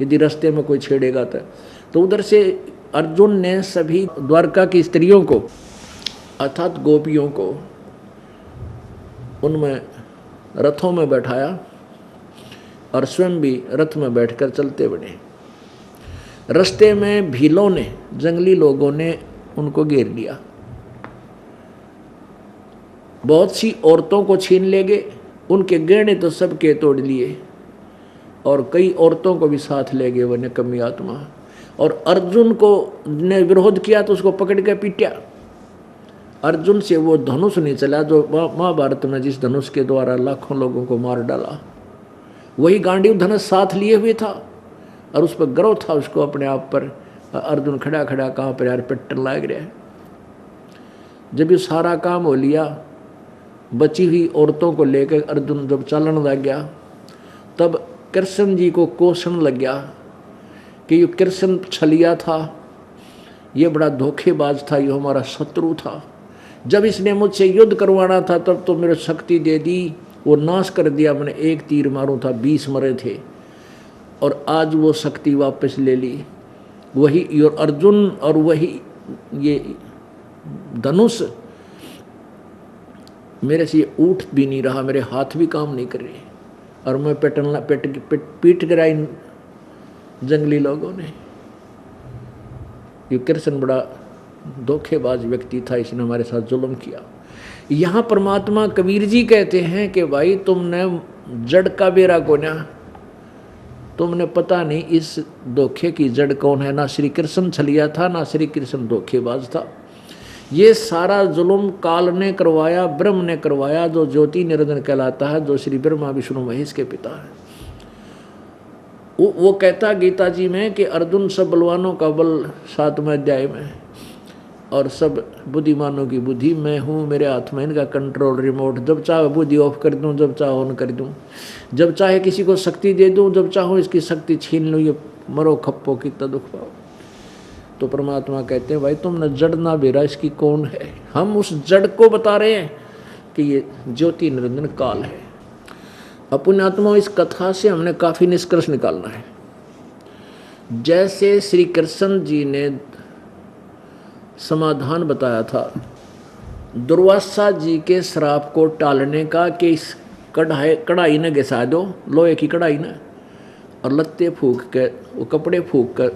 यदि रास्ते में कोई छेड़ेगा तो उधर से अर्जुन ने सभी द्वारका की स्त्रियों को अर्थात गोपियों को उनमें रथों में बैठाया और स्वयं भी रथ में बैठकर चलते बढ़े। रास्ते में भीलों ने, जंगली लोगों ने उनको घेर लिया, बहुत सी औरतों को छीन ले गए, उनके गहने तो सबके तोड़ लिए और कई औरतों को भी साथ ले गए वो निकम्मी आत्मा। और अर्जुन को ने विरोध किया तो उसको पकड़ के पीटा। अर्जुन से वो धनुष नहीं चला जो महाभारत में जिस धनुष के द्वारा लाखों लोगों को मार डाला, वही गांडीव धनुष साथ लिए हुए था और उस पर गर्व था उसको अपने आप पर। अर्जुन खड़ा खड़ा कहाँ पर यार पिटन लग रहा है। जब ये सारा काम हो लिया, बची हुई औरतों को लेकर अर्जुन जब चलन लग गया, तब कृष्ण जी को कोसने लग गया कि ये कृष्ण छलिया था, ये बड़ा धोखेबाज था, ये हमारा शत्रु था। जब इसने मुझसे युद्ध करवाना था तब तो मेरे शक्ति दे दी, वो नाश कर दिया, मैंने एक तीर मारूं था 20 मरे थे, और आज वो शक्ति वापस ले ली। वही और अर्जुन और वही ये धनुष मेरे से उठ भी नहीं रहा, मेरे हाथ भी काम नहीं कर रहे, और मैं पीट गिरा इन जंगली लोगों ने। ये कृष्ण बड़ा धोखेबाज व्यक्ति था, इसने हमारे साथ जुल्म किया। यहाँ परमात्मा कबीर जी कहते हैं कि भाई तुमने जड़ का बेरा कोना, तुमने पता नहीं इस धोखे की जड़ कौन है। ना श्री कृष्ण छलिया था, ना श्री कृष्ण धोखेबाज था। ये सारा जुल्म काल ने करवाया, ब्रह्म ने करवाया, जो ज्योति निरंजन कहलाता है, जो श्री ब्रह्मा विष्णु महेश के पिता है। वो कहता गीता जी में कि अर्जुन सब बलवानों का बल 7वें अध्याय में, और सब बुद्धिमानों की बुद्धि मैं हूँ, मेरे हाथ में इनका कंट्रोल रिमोट, जब चाहे बुद्धि ऑफ कर दूँ, जब चाहे ऑन कर दूँ, जब चाहे किसी को शक्ति दे दूँ, जब चाहो इसकी शक्ति छीन लूँ, ये मरो खप्पो कितना दुख पाओ। तो परमात्मा कहते हैं भाई तुमने जड़ ना बेरा, इसकी कौन है। हम उस जड़ को बता रहे हैं कि ये ज्योति निरंजन काल है। अपुण्यात्मा, इस कथा से हमने काफ़ी निष्कर्ष निकालना है। जैसे श्री कृष्ण जी ने समाधान बताया था दुर्वासा जी के श्राप को टालने का कि इस कढ़ाई ने घिसा दो, लोहे की कढ़ाई ने, और लत्ते फूंक कर, वो कपड़े फूंक कर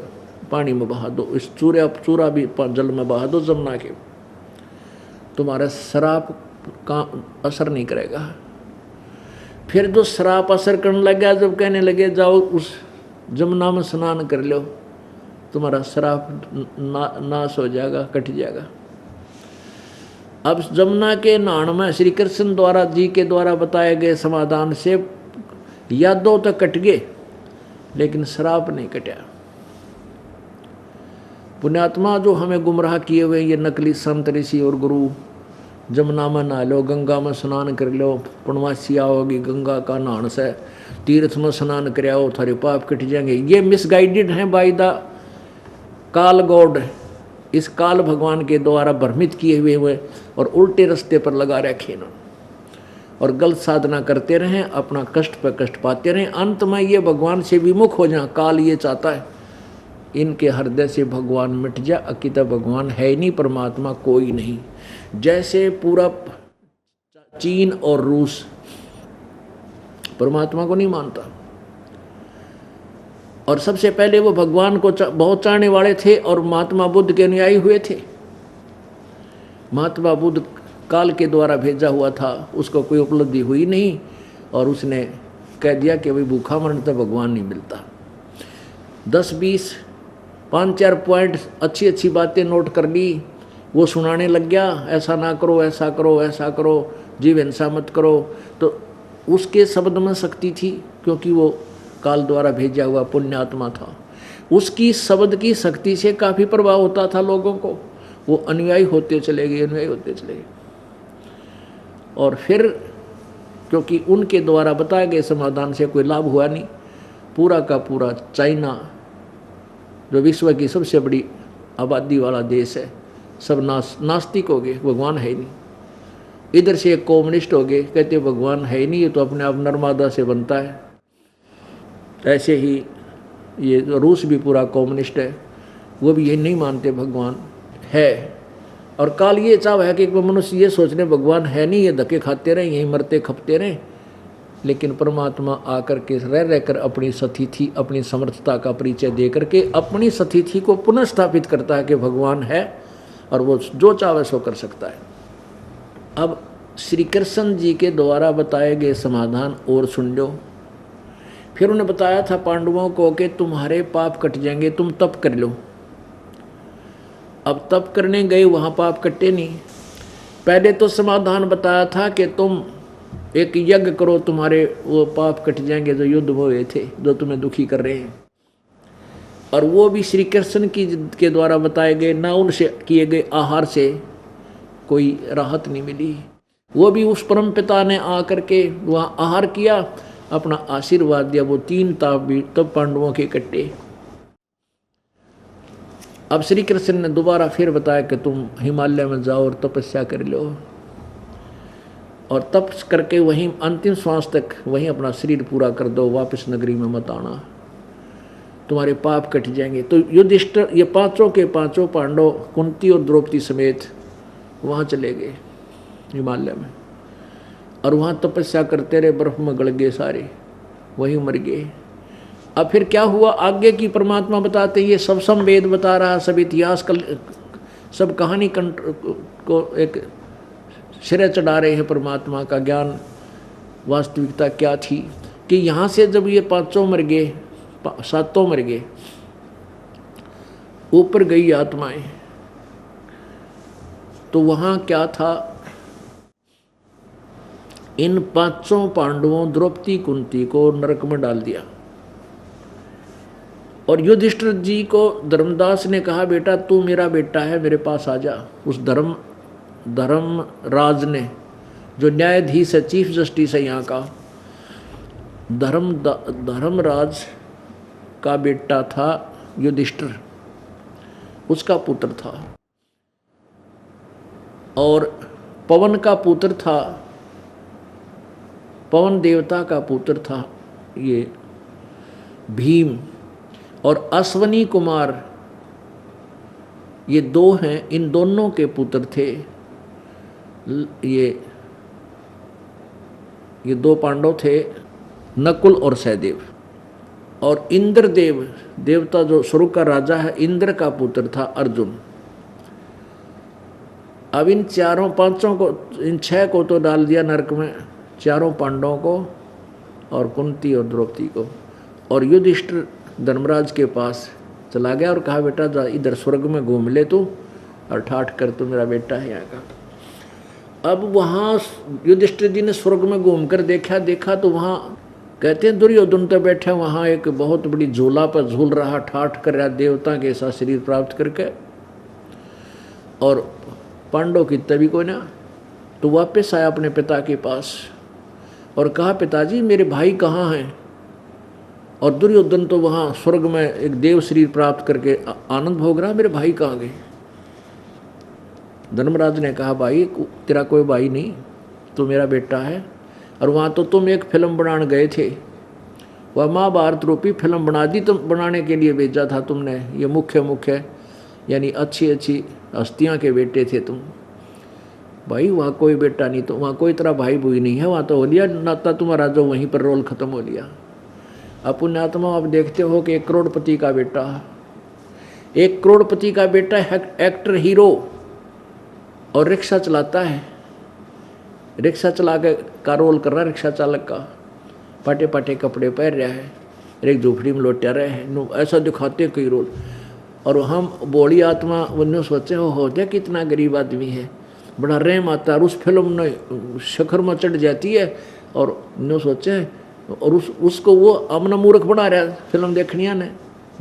पानी में बहा दो, इस चूरा भी जल में बहा दो जमुना के, तुम्हारा श्राप का असर नहीं करेगा। फिर जो श्राप असर करने लग गया, जब कहने लगे जाओ उस जमुना में स्नान कर लो, तुम्हारा श्राप नाश हो जाएगा, कट जाएगा। अब जमुना के नहान में श्री कृष्ण द्वारा जी के द्वारा बताए गए समाधान से यादों तक कट गए, लेकिन श्राप नहीं कटा। पुण्यात्मा जो हमें गुमराह किए हुए ये नकली संत ऋषि और गुरु, जमुना में नहा लो, गंगा में स्नान कर लो, पूर्णमासी आओगी गंगा का नहान से, तीर्थ में स्नान कर आओ, थारे पाप कट जाएंगे, ये मिसगाइडेड हैं बाय द काल गॉड। इस काल भगवान के द्वारा भ्रमित किए हुए और उल्टे रास्ते पर लगा रखे ना, और गलत साधना करते रहें, अपना कष्ट पर कष्ट पाते रहें, अंत में ये भगवान से विमुख हो जाए। काल ये चाहता है इनके हृदय से भगवान मिट जाए, अकिता भगवान है ही नहीं, परमात्मा कोई नहीं। जैसे पूरब, चीन और रूस परमात्मा को नहीं मानता, और सबसे पहले वो भगवान को बहुत चाहने वाले थे और महात्मा बुद्ध के अनुयायी हुए थे। महात्मा बुद्ध काल के द्वारा भेजा हुआ था, उसको कोई उपलब्धि हुई नहीं और उसने कह दिया कि भाई भूखा मरने तो भगवान नहीं मिलता। 10-20 5-4 पॉइंट अच्छी अच्छी बातें नोट कर ली, वो सुनाने लग गया, ऐसा ना करो, ऐसा करो, ऐसा करो, जीव हिंसा मत करो। तो उसके शब्द में शक्ति थी, क्योंकि वो काल द्वारा भेजा हुआ पुण्यात्मा था। उसकी शब्द की शक्ति से काफ़ी प्रभाव होता था लोगों को, वो अनुयायी होते चले गए, अनुयायी होते चले गए। और फिर क्योंकि उनके द्वारा बताए गए समाधान से कोई लाभ हुआ नहीं, पूरा का पूरा चाइना जो विश्व की सबसे बड़ी आबादी वाला देश है, सब नास्तिक हो गए, भगवान है ही नहीं। इधर से एक कम्युनिस्ट हो गए, कहते भगवान है ही नहीं, ये तो अपने आप नर्मदा से बनता है। ऐसे ही ये रूस भी पूरा कम्युनिस्ट है, वो भी यही नहीं मानते भगवान है। और काल ये चाव है कि मनुष्य ये सोचने भगवान है नहीं, ये धक्के खाते रहे, यहीं मरते खपते रहे। लेकिन परमात्मा आकर के रह कर अपनी सतिथि, अपनी समर्थता का परिचय दे करके अपनी सतिथि को पुनः स्थापित करता है कि भगवान है और वो जो चाहे सो कर सकता है। अब श्री कृष्ण जी के द्वारा बताए गए समाधान और सुन लो। फिर उन्हें बताया था पांडवों को कि तुम्हारे पाप कट जाएंगे, तुम तप कर लो। अब तप करने गए, वहाँ पाप कटे नहीं। पहले तो समाधान बताया था कि तुम एक यज्ञ करो, तुम्हारे वो पाप कट जाएंगे जो युद्ध में हुए थे, जो तुम्हें दुखी कर रहे हैं। और वो भी श्री कृष्ण की के द्वारा बताए गए, ना उनसे किए गए आहार से कोई राहत नहीं मिली। वो भी उस परम पिता ने आकर के वहाँ आहार किया, अपना आशीर्वाद दिया। वो 3 ताप भी तब पांडवों के कट्टे। अब श्री कृष्ण ने दोबारा फिर बताया कि तुम हिमालय में जाओ और तपस्या कर लो, और तप करके वहीं अंतिम श्वास तक वहीं अपना शरीर पूरा कर दो, वापस नगरी में मत आना, तुम्हारे पाप कट जाएंगे। तो युधिष्ठिर, ये 5 के 5 पांडव कुंती और द्रौपदी समेत वहाँ चले गए हिमालय में, और वहाँ तपस्या करते रहे, बर्फ में गल गए सारे, वहीं मर गए। अब फिर क्या हुआ आगे की परमात्मा बताते, ये सब संवेद बता रहा, सब इतिहास सब कहानी को एक सिरे चढ़ा रहे हैं। परमात्मा का ज्ञान, वास्तविकता क्या थी कि यहाँ से जब ये 5 मर गए, 7 मर गए, ऊपर गई आत्माएं, तो वहाँ क्या था, इन 5 पांडवों द्रौपदी कुंती को नरक में डाल दिया। और युधिष्ठिर जी को धर्मदास ने कहा, बेटा तू मेरा बेटा है, मेरे पास आ जा। उस धर्मराज ने, जो न्यायाधीश है, चीफ जस्टिस है यहाँ का, धर्मराज का बेटा था युधिष्ठिर, उसका पुत्र था। और पवन का पुत्र था, पवन देवता का पुत्र था ये भीम। और अश्वनी कुमार, ये 2 हैं, इन दोनों के पुत्र थे ये 2 पांडव थे, नकुल और सहदेव। और इंद्रदेव देवता, जो स्वर्ग का राजा है, इंद्र का पुत्र था अर्जुन। अब इन 4-5 को, इन 6 को तो डाल दिया नरक में, 4 पांडवों को और कुंती और द्रौपदी को। और युधिष्ठिर धर्मराज के पास चला गया और कहा, बेटा जा इधर स्वर्ग में घूम ले तू, और ठाठ कर, तू मेरा बेटा है यहाँ का। अब वहाँ युधिष्ठिर जी ने स्वर्ग में घूम कर देखा तो वहाँ कहते हैं दुर्योधन तो बैठे वहाँ एक बहुत बड़ी झूला पर झूल रहा, ठाठ कर रहा, देवता के साथ शरीर प्राप्त करके। और पांडव की तभी को ना, तो वापस आया अपने पिता के पास और कहा, पिताजी मेरे भाई कहाँ हैं। और दुर्योधन तो वहाँ स्वर्ग में एक देव शरीर प्राप्त करके आनंद भोग रहा, मेरे भाई कहाँ गए। धर्मराज ने कहा, भाई तेरा कोई भाई नहीं, तू मेरा बेटा है। और वहाँ तो तुम एक फिल्म बनाने गए थे, वह महाभारत रूपी फिल्म बना दी, तुम बनाने के लिए भेजा था तुमने। ये मुख्य यानी अच्छी हस्तियाँ के बेटे थे तुम। भाई वहाँ कोई बेटा नहीं, तो वहाँ कोई तेरा भाई भूई नहीं है, वहाँ तो हो लिया नाता तुम्हारा, जो वहीं पर रोल खत्म हो लिया। अब पुण्यात्मा आप देखते हो कि 1 करोड़पति का बेटा, 1 करोड़पति का बेटा एक्टर हीरो, और रिक्शा चलाता है, रिक्शा चला के का रोल कर रहा है, रिक्शा चालक का, पाटे पाटे कपड़े पहन रहा है, एक झोपड़ी में लौटा रहे हैं, ऐसा दिखाते कई रोल। और हम बोली आत्मा उन्होंने सोचे हो जाए कितना गरीब आदमी है, बड़ा रहम आता है। उस फिल्म ने शिखर में चढ़ जाती है और उन्होंने सोचे, और उसको वो अपना मूर्ख बना रहा है फिल्म देखनिया ने।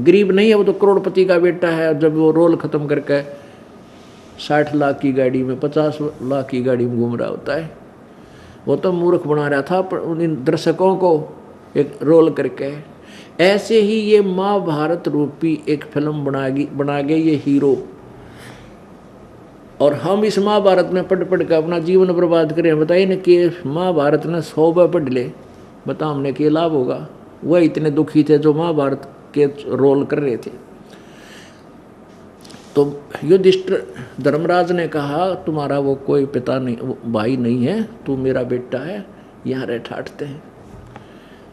गरीब नहीं है वो तो करोड़पति का बेटा है। जब वो रोल ख़त्म करके 60 लाख की गाड़ी में 50 लाख की गाड़ी में घूम रहा होता है, वो तो मूर्ख बना रहा था उन दर्शकों को एक रोल करके। ऐसे ही ये महाभारत रूपी एक फिल्म बना गए ये हीरो, और हम इस महाभारत में पढ़ कर अपना जीवन बर्बाद करें। बताइए ना कि महाभारत ने 100 बार पढ़ ले, बता हमने क्या लाभ होगा। वह इतने दुखी थे जो महाभारत के रोल कर रहे थे। तो युधिष्ठिर धर्मराज ने कहा तुम्हारा वो कोई पिता नहीं, भाई नहीं है, तू मेरा बेटा है, यहाँ रह ठाटते हैं।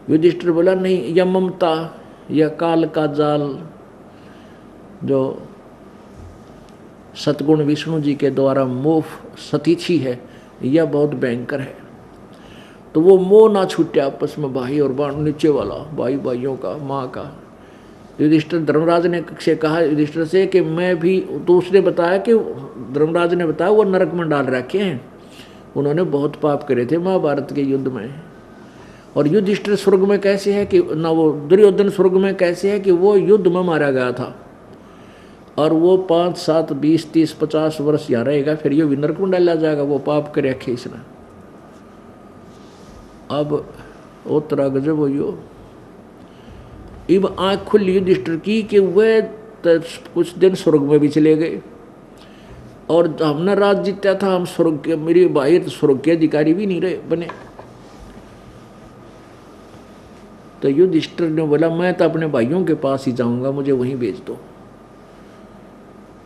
युधिष्ठिर बोला नहीं, यह ममता, यह काल का जाल जो सतगुण विष्णु जी के द्वारा मोह सतीथी है, यह बहुत भयंकर है। तो वो मोह ना छूटे आपस में, भाई और बाण नीचे वाला, भाई भाइयों का, माँ का। युधिष्ठिर धर्मराज ने से कहा युधिष्ठिर से कि मैं भी, तो उसने बताया कि धर्मराज ने बताया वो नरक में डाल रखे हैं, उन्होंने बहुत पाप करे थे महाभारत के युद्ध में। और युधिष्ठिर स्वर्ग में कैसे है कि ना, वो दुर्योधन स्वर्ग में कैसे है कि वो युद्ध में मारा गया था, और वो 5, 7, 20, 30, 50 वर्ष यहाँ रहेगा, फिर ये नरक में डाला जाएगा, वो पाप करे रखे इसने। अब वो तरह गजब हो यो। इब आँख खुली युधिष्ठिर की कि वह कुछ दिन स्वर्ग में भी चले गए, और हमने राज जीता था, हम स्वर्ग के, मेरे भाई स्वर्ग के अधिकारी भी नहीं रहे बने। तो युधिष्ठिर ने बोला मैं तो अपने भाइयों के पास ही जाऊंगा, मुझे वहीं भेज दो।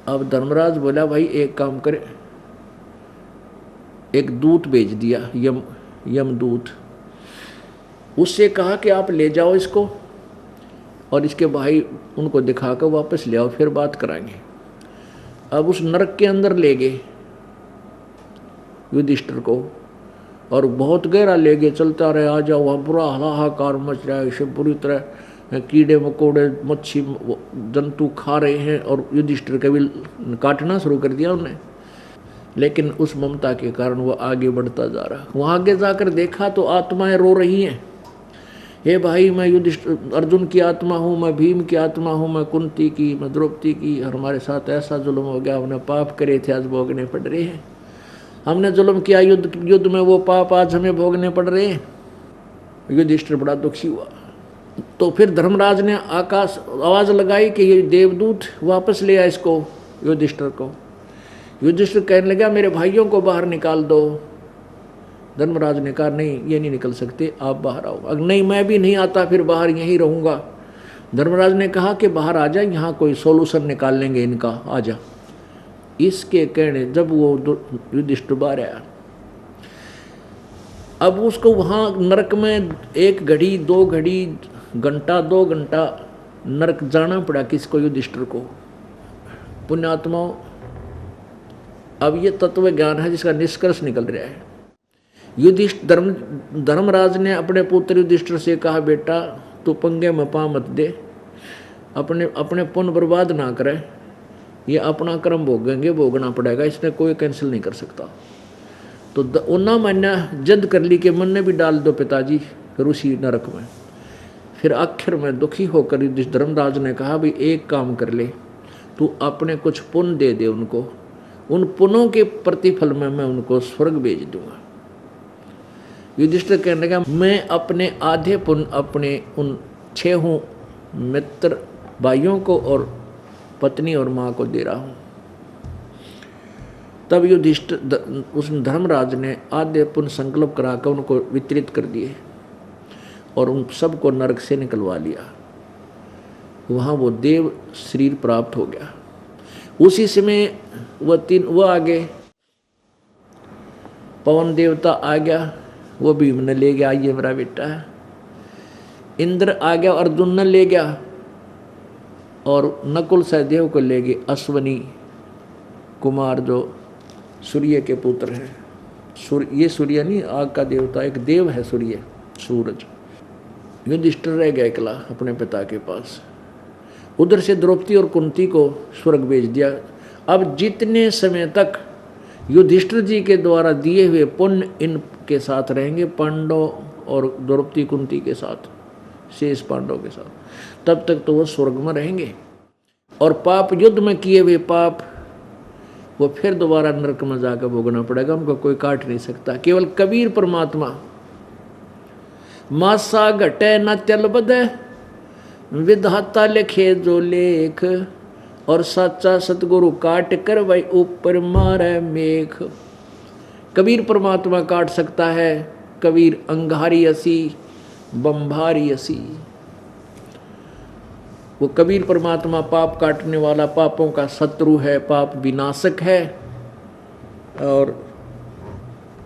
अब धर्मराज बोला भाई एक काम करे, एक दूत भेज दिया, यमदूत। उससे कहा कि आप ले जाओ इसको और इसके भाई उनको दिखाकर वापस ले आओ, फिर बात कराएंगे। अब उस नरक के अंदर ले गए युधिष्ठिर को, और बहुत गहरा ले गए, चलता रहे, आ जाओ, वहाँ बुरा हाहाकार मच रहा है, इसे बुरी तरह कीड़े मकोड़े मच्छी जंतु खा रहे हैं, और युधिष्ठिर के भी काटना शुरू कर दिया उन्हें। लेकिन उस ममता के कारण वो आगे बढ़ता जा रहा। वहाँ आगे जाकर देखा तो आत्माएं रो रही हैं, हे भाई मैं युधिष्ठिर अर्जुन की आत्मा हूँ, मैं भीम की आत्मा हूँ, मैं कुंती की, मैं द्रौपदी की, हमारे साथ ऐसा जुल्म हो गया, हमने पाप करे थे, आज भोगने पड़ रहे हैं। हमने जुल्म किया युद्ध में, वो पाप आज हमें भोगने पड़ रहे हैं। युधिष्ठिर बड़ा दुखी हुआ। तो फिर धर्मराज ने आकाश आवाज लगाई कि ये देवदूत वापस ले आए इसको, युधिष्ठिर को। युधिष्ठिर कहने लगा मेरे भाइयों को बाहर निकाल दो। धर्मराज ने कहा नहीं ये नहीं निकल सकते, आप बाहर आओ। अगर नहीं मैं भी नहीं आता, फिर बाहर यहीं रहूंगा। धर्मराज ने कहा कि बाहर आ जा, यहाँ कोई सोल्यूशन निकाल लेंगे इनका, आ जा। इसके कहने जब वो युधिष्ठिर बाहर आया, अब उसको वहाँ नरक में 1 घड़ी 2 घड़ी घंटा 2 घंटा नरक जाना पड़ा किसको, युधिष्ठिर को। पुण्यात्माओं, अब ये तत्व ज्ञान है जिसका निष्कर्ष निकल रहा है। धर्मराज ने अपने पुत्र युधिष्ठिर से कहा बेटा तू पंगे में पा मत दे, अपने पुण्य बर्बाद ना करे, ये अपना कर्म भोगेंगे, भोगना पड़ेगा, इसने कोई कैंसिल नहीं कर सकता। तो उन्ना मैंने जद कर ली कि मन ने भी डाल दो पिताजी ऋषि नरक में। फिर आखिर में दुखी होकर धर्मराज ने कहा भाई एक काम कर ले, तू अपने कुछ पुण्य दे दे उनको, उन पुण्यों के प्रतिफल में मैं उनको स्वर्ग भेज दूंगा। युधिष्ठिर कहने लगा मैं अपने आधे पुण्य अपने उन 6 मित्र भाइयों को और पत्नी और माँ को दे रहा हूँ। तब युधिष्ठिर उस धर्मराज ने आधे पुण्य संकल्प कराकर उनको वितरित कर दिए और उन सबको नरक से निकलवा लिया। वहाँ वो देव शरीर प्राप्त हो गया। उसी समय वह आ गए, पवन देवता आ गया, वो भीम ने ले गया, ये मेरा बेटा है। इंद्र आ गया, अर्जुन ने ले गया, और नकुल सहदेव को ले गए, अश्वनी कुमार जो सूर्य के पुत्र हैं। ये सूर्य नहीं, आग का देवता, एक देव है सूर्य, सूरज। युधिष्ठिर रह गया अकेला अपने पिता के पास। उधर से द्रौपदी और कुंती को स्वर्ग भेज दिया। अब जितने समय तक युधिष्ठिर जी के द्वारा दिए हुए पुण्य इनके साथ रहेंगे, पांडव और द्रौपदी कुंती के साथ, शेष पांडव के साथ, तब तक तो वो स्वर्ग में रहेंगे। और पाप, युद्ध में किए हुए पाप, वो फिर दोबारा नरक में जाकर भोगना पड़ेगा, उनको कोई काट नहीं सकता। केवल कबीर परमात्मा मासा घटे न चल बदे, विधाता लिखे जो लेख, और सच्चा सतगुरु काट कर वही ऊपर मारे मेघ। कबीर परमात्मा काट सकता है, कबीर अंगारी असी बंभारी असी। वो कबीर परमात्मा पाप काटने वाला, पापों का शत्रु है, पाप विनाशक है, और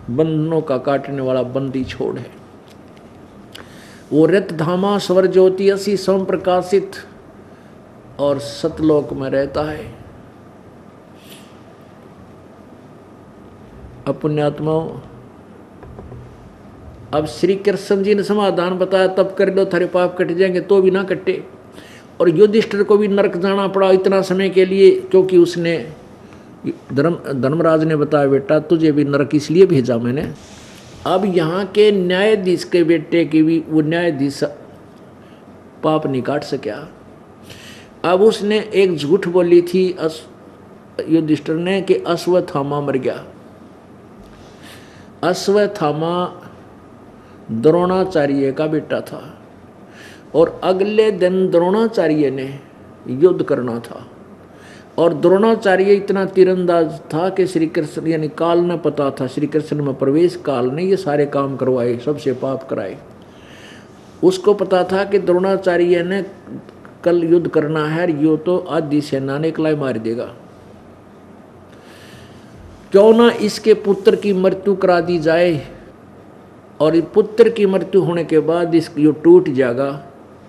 बंधनों का काटने वाला बंदी छोड़ है। वो रत धामा स्वर ज्योति असी स्वयं प्रकाशित, और सतलोक में रहता है। पुण्यात्माओं, अब श्री कृष्ण जी ने समाधान बताया, तब कर लो थारे पाप कट जाएंगे, तो भी ना कटे। और युधिष्ठिर को भी नरक जाना पड़ा इतना समय के लिए, क्योंकि उसने धर्मराज ने बताया, बेटा तुझे भी नरक इसलिए भेजा मैंने। अब यहाँ के न्यायाधीश के बेटे की भी वो न्यायाधीश पाप नहीं काट सका। अब उसने एक झूठ बोली थी युधिष्ठिर ने कि अश्वत्थामा मर गया। अश्वत्थामा द्रोणाचार्य का बेटा था, और अगले दिन द्रोणाचार्य ने युद्ध करना था। और द्रोणाचार्य इतना तीरंदाज था कि श्री कृष्ण, यानी काल ने पता था, श्री कृष्ण में प्रवेश काल ने ये सारे काम करवाए, सबसे पाप कराए। उसको पता था कि द्रोणाचार्य ने कल युद्ध करना है, यो तो आधी सेना ने अकेला मार देगा, क्यों ना इसके पुत्र की मृत्यु करा दी जाए, और पुत्र की मृत्यु होने के बाद यो टूट जाएगा,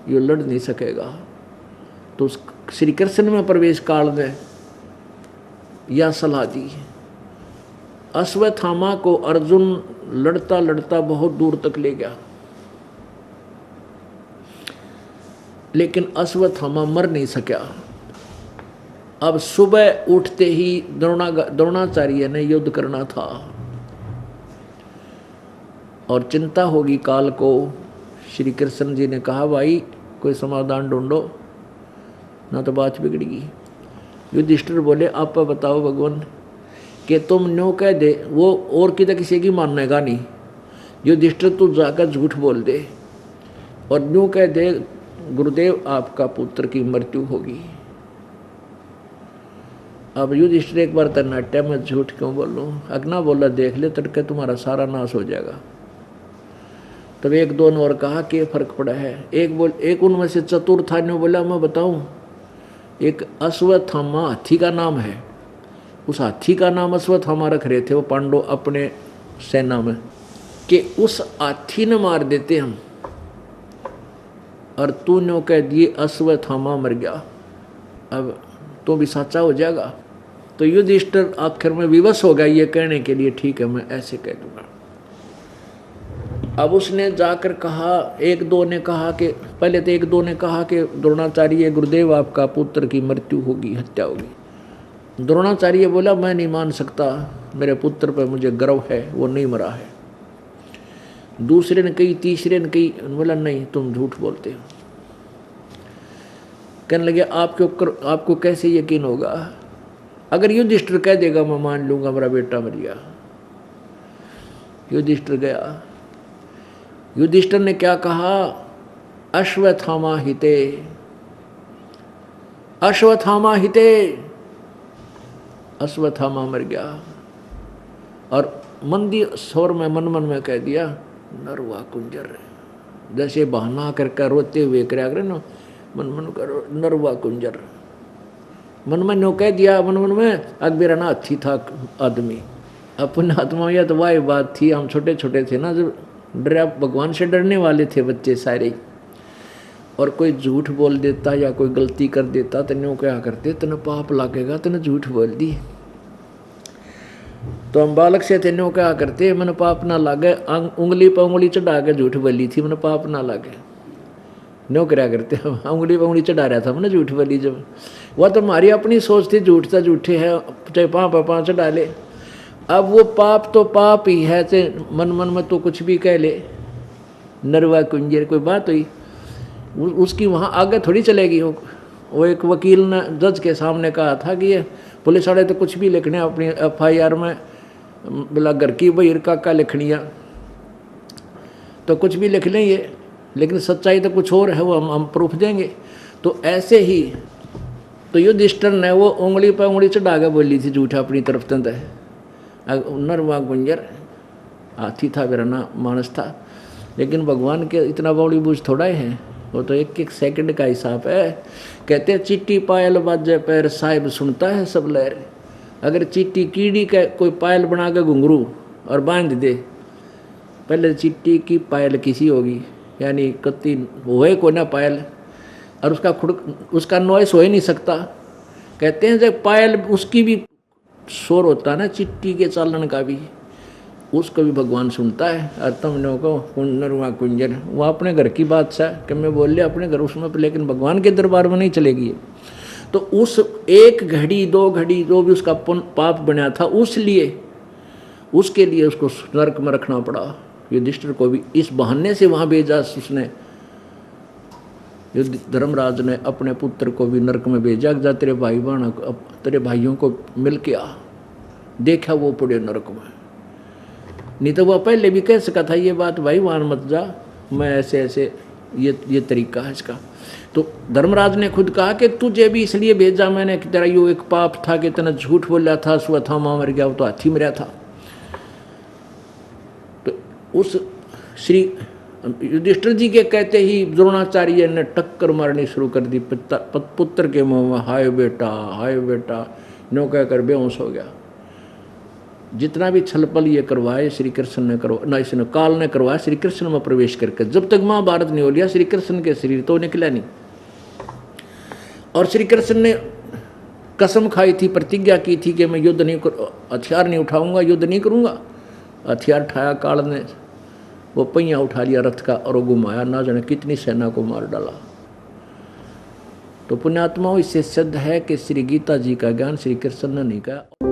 यो लड़ नहीं सकेगा। तो श्री कृष्ण में प्रवेश काल में यह सलाह दी। अश्वत्थामा को अर्जुन लड़ता लड़ता बहुत दूर तक ले गया, लेकिन अश्वत्थामा मर नहीं सका। अब सुबह उठते ही द्रोणाचार्य ने युद्ध करना था, और चिंता होगी काल को। श्री कृष्ण जी ने कहा, भाई कोई समाधान ढूंढो, ना तो बात बिगड़ेगी। युधिष्ठिर बोले, आप बताओ भगवान, कि तुम न्यों कह दे, वो और किसी की माननेगा नहीं। युधिष्ठिर तू जाकर झूठ बोल दे और न्यों कह दे, गुरुदेव आपका पुत्र की मृत्यु होगी। अब युधिष्ठिर एक बार तन्नाट्य में झूठ क्यों बोलूं, अगना बोला, देख ले तड़के तुम्हारा सारा नाश हो जाएगा। तब एक दो ने और कहा कि फर्क पड़ा है। एक उनमें से चतुर था, ने बोला मैं बताऊं, एक अश्वत्थामा हाथी का नाम है, उस हाथी का नाम अश्वत्थामा रख रहे थे वो पांडव अपने सेना में, कि उस हाथी ने मार देते हम, और तूने कह दिए अश्वत्थामा मर गया, अब तो भी सच्चा हो जाएगा। तो युधिष्ठिर आखिर में विवश हो गया ये कहने के लिए, ठीक है मैं ऐसे कह दूंगा। अब उसने जाकर कहा, एक दो ने कहा कि पहले तो एक दो ने कहा कि द्रोणाचार्य गुरुदेव आपका पुत्र की मृत्यु होगी, हत्या होगी। द्रोणाचार्य बोला मैं नहीं मान सकता, मेरे पुत्र पर मुझे गर्व है, वो नहीं मरा है। दूसरे ने कही, तीसरे ने कही, बोला नहीं तुम झूठ बोलते हो। कहने लगे आपको कैसे यकीन होगा, अगर युधिष्ठिर कह देगा मैं मान लूंगा मेरा बेटा मर गया। युधिष्ठिर गया, युधिष्ठिर ने क्या कहा, अश्वत्थामा हिते, अश्वत्थामा हिते, अश्वत्थामा मर गया। और मंदी स्वर में मन मन में कह दिया, नरवा कुंजर, जैसे बहाना करके रोते हुए क्या करे ना, मन मन करो नरवा कुंजर, मन में नो कह दिया, मन मन में अकबेरा ना अच्छी था आदमी। अपने आत्मा यह तो वाही बात थी, हम छोटे छोटे थे ना, जब डरा, भगवान से डरने वाले थे बच्चे सारे, और कोई झूठ बोल देता या कोई गलती कर देता तो न्यों क्या करते, तेने पाप लागेगा, तेने झूठ बोल दी। तो हम बालक से थे नो क्या करते, मन पाप ना लागे, उंगली पर उंगली चढ़ा के झूठ बोली थी, मन पाप ना लागे, नो क्या करते, उंगली पर उंगली चढ़ा रहा था मैंने झूठ बोली जब। वह तो हमारी अपनी सोच थी, झूठ था झूठे है, चाहे पाँव पर पाँव चढ़ा ले। अब वो पाप तो पाप ही है, चाहे मन मन में तो कुछ भी कह ले, नरवा कुंजर कोई बात हुई उसकी वहाँ आगे थोड़ी चलेगी। वो एक वकील ने जज के सामने कहा था कि ये पुलिस वाले तो कुछ भी लिखने अपनी FIR में, बोला घर की बहिर काका लिखनिया तो कुछ भी लिख लें ये, लेकिन सच्चाई तो कुछ और है, वो हम प्रूफ देंगे। तो ऐसे ही तो युधिष्ठिर ने वो उंगली पर उंगली चढ़ा के बोली थी झूठा अपनी तरफ तंद है। नरवा गुंजर हाथी था, मेरा ना मानस था, लेकिन भगवान के इतना बड़ी बूझ थोड़ा ही है, वो तो एक एक सेकंड का हिसाब है। कहते हैं चिट्टी पायल बाजे पैर साहिब सुनता है सब लहर। अगर चिट्टी कीड़ी का कोई पायल बना के घुंघरू और बांध दे, पहले चिट्टी की पायल किसी होगी, यानी कत्ती होए को ना पायल, और उसका नॉइस हो ही नहीं सकता। कहते हैं जब पायल उसकी भी शोर होता है ना, चिट्टी के चालन का भी, उसको भी भगवान सुनता है। और तुम लोगों को कुंजर वहाँ कुंजर, वो अपने घर की बात सा कि मैं बोल लिया अपने घर उसमें, लेकिन भगवान के दरबार में नहीं चलेगी। तो उस एक घड़ी दो घड़ी जो भी उसका पाप बना था, उसके लिए उसको नरक में रखना पड़ा। युधिष्ठिर को भी इस बहाने से वहाँ भेजा उसने, धर्मराज ने अपने पुत्र को भी नरक में भेजा, जा तेरे भाई बहन तेरे भाइयों को मिल के आ, देखा वो पड़े नरक में। नहीं तो वह पहले भी कह सका था ये बात, भाई वहां मत जा, मैं ऐसे ऐसे ये तरीका है इसका। तो धर्मराज ने खुद कहा कि तुझे भी इसलिए भेजा मैंने कि तेरा यो एक पाप था कि तेने झूठ बोला था, स्वथामा मर गया, वो तो हाथी मरा था। तो उस श्री युधिष्ठिर जी के कहते ही द्रोणाचार्य ने टक्कर मारनी शुरू कर दी पुत्र के मुंह में, हाय बेटा नो कहकर बेहोश हो गया। जितना भी छलपल ये करवाए श्री कृष्ण ने ना इसने काल ने करवाया श्री कृष्ण में प्रवेश करके, जब तक महाभारत नहीं हो लिया श्री कृष्ण के शरीर तो निकला नहीं। और श्री कृष्ण ने कसम खाई थी, प्रतिज्ञा की थी कि मैं युद्ध नहीं हथियार नहीं उठाऊंगा, युद्ध नहीं करूंगा। हथियार उठाया काल ने, वो पहिया उठा लिया रथ का और वो घुमाया, ना जाने कितनी सेना को मार डाला। तो पुण्यात्माओं इससे सिद्ध है कि श्री गीता जी का ज्ञान श्री कृष्ण ने नहीं कहा।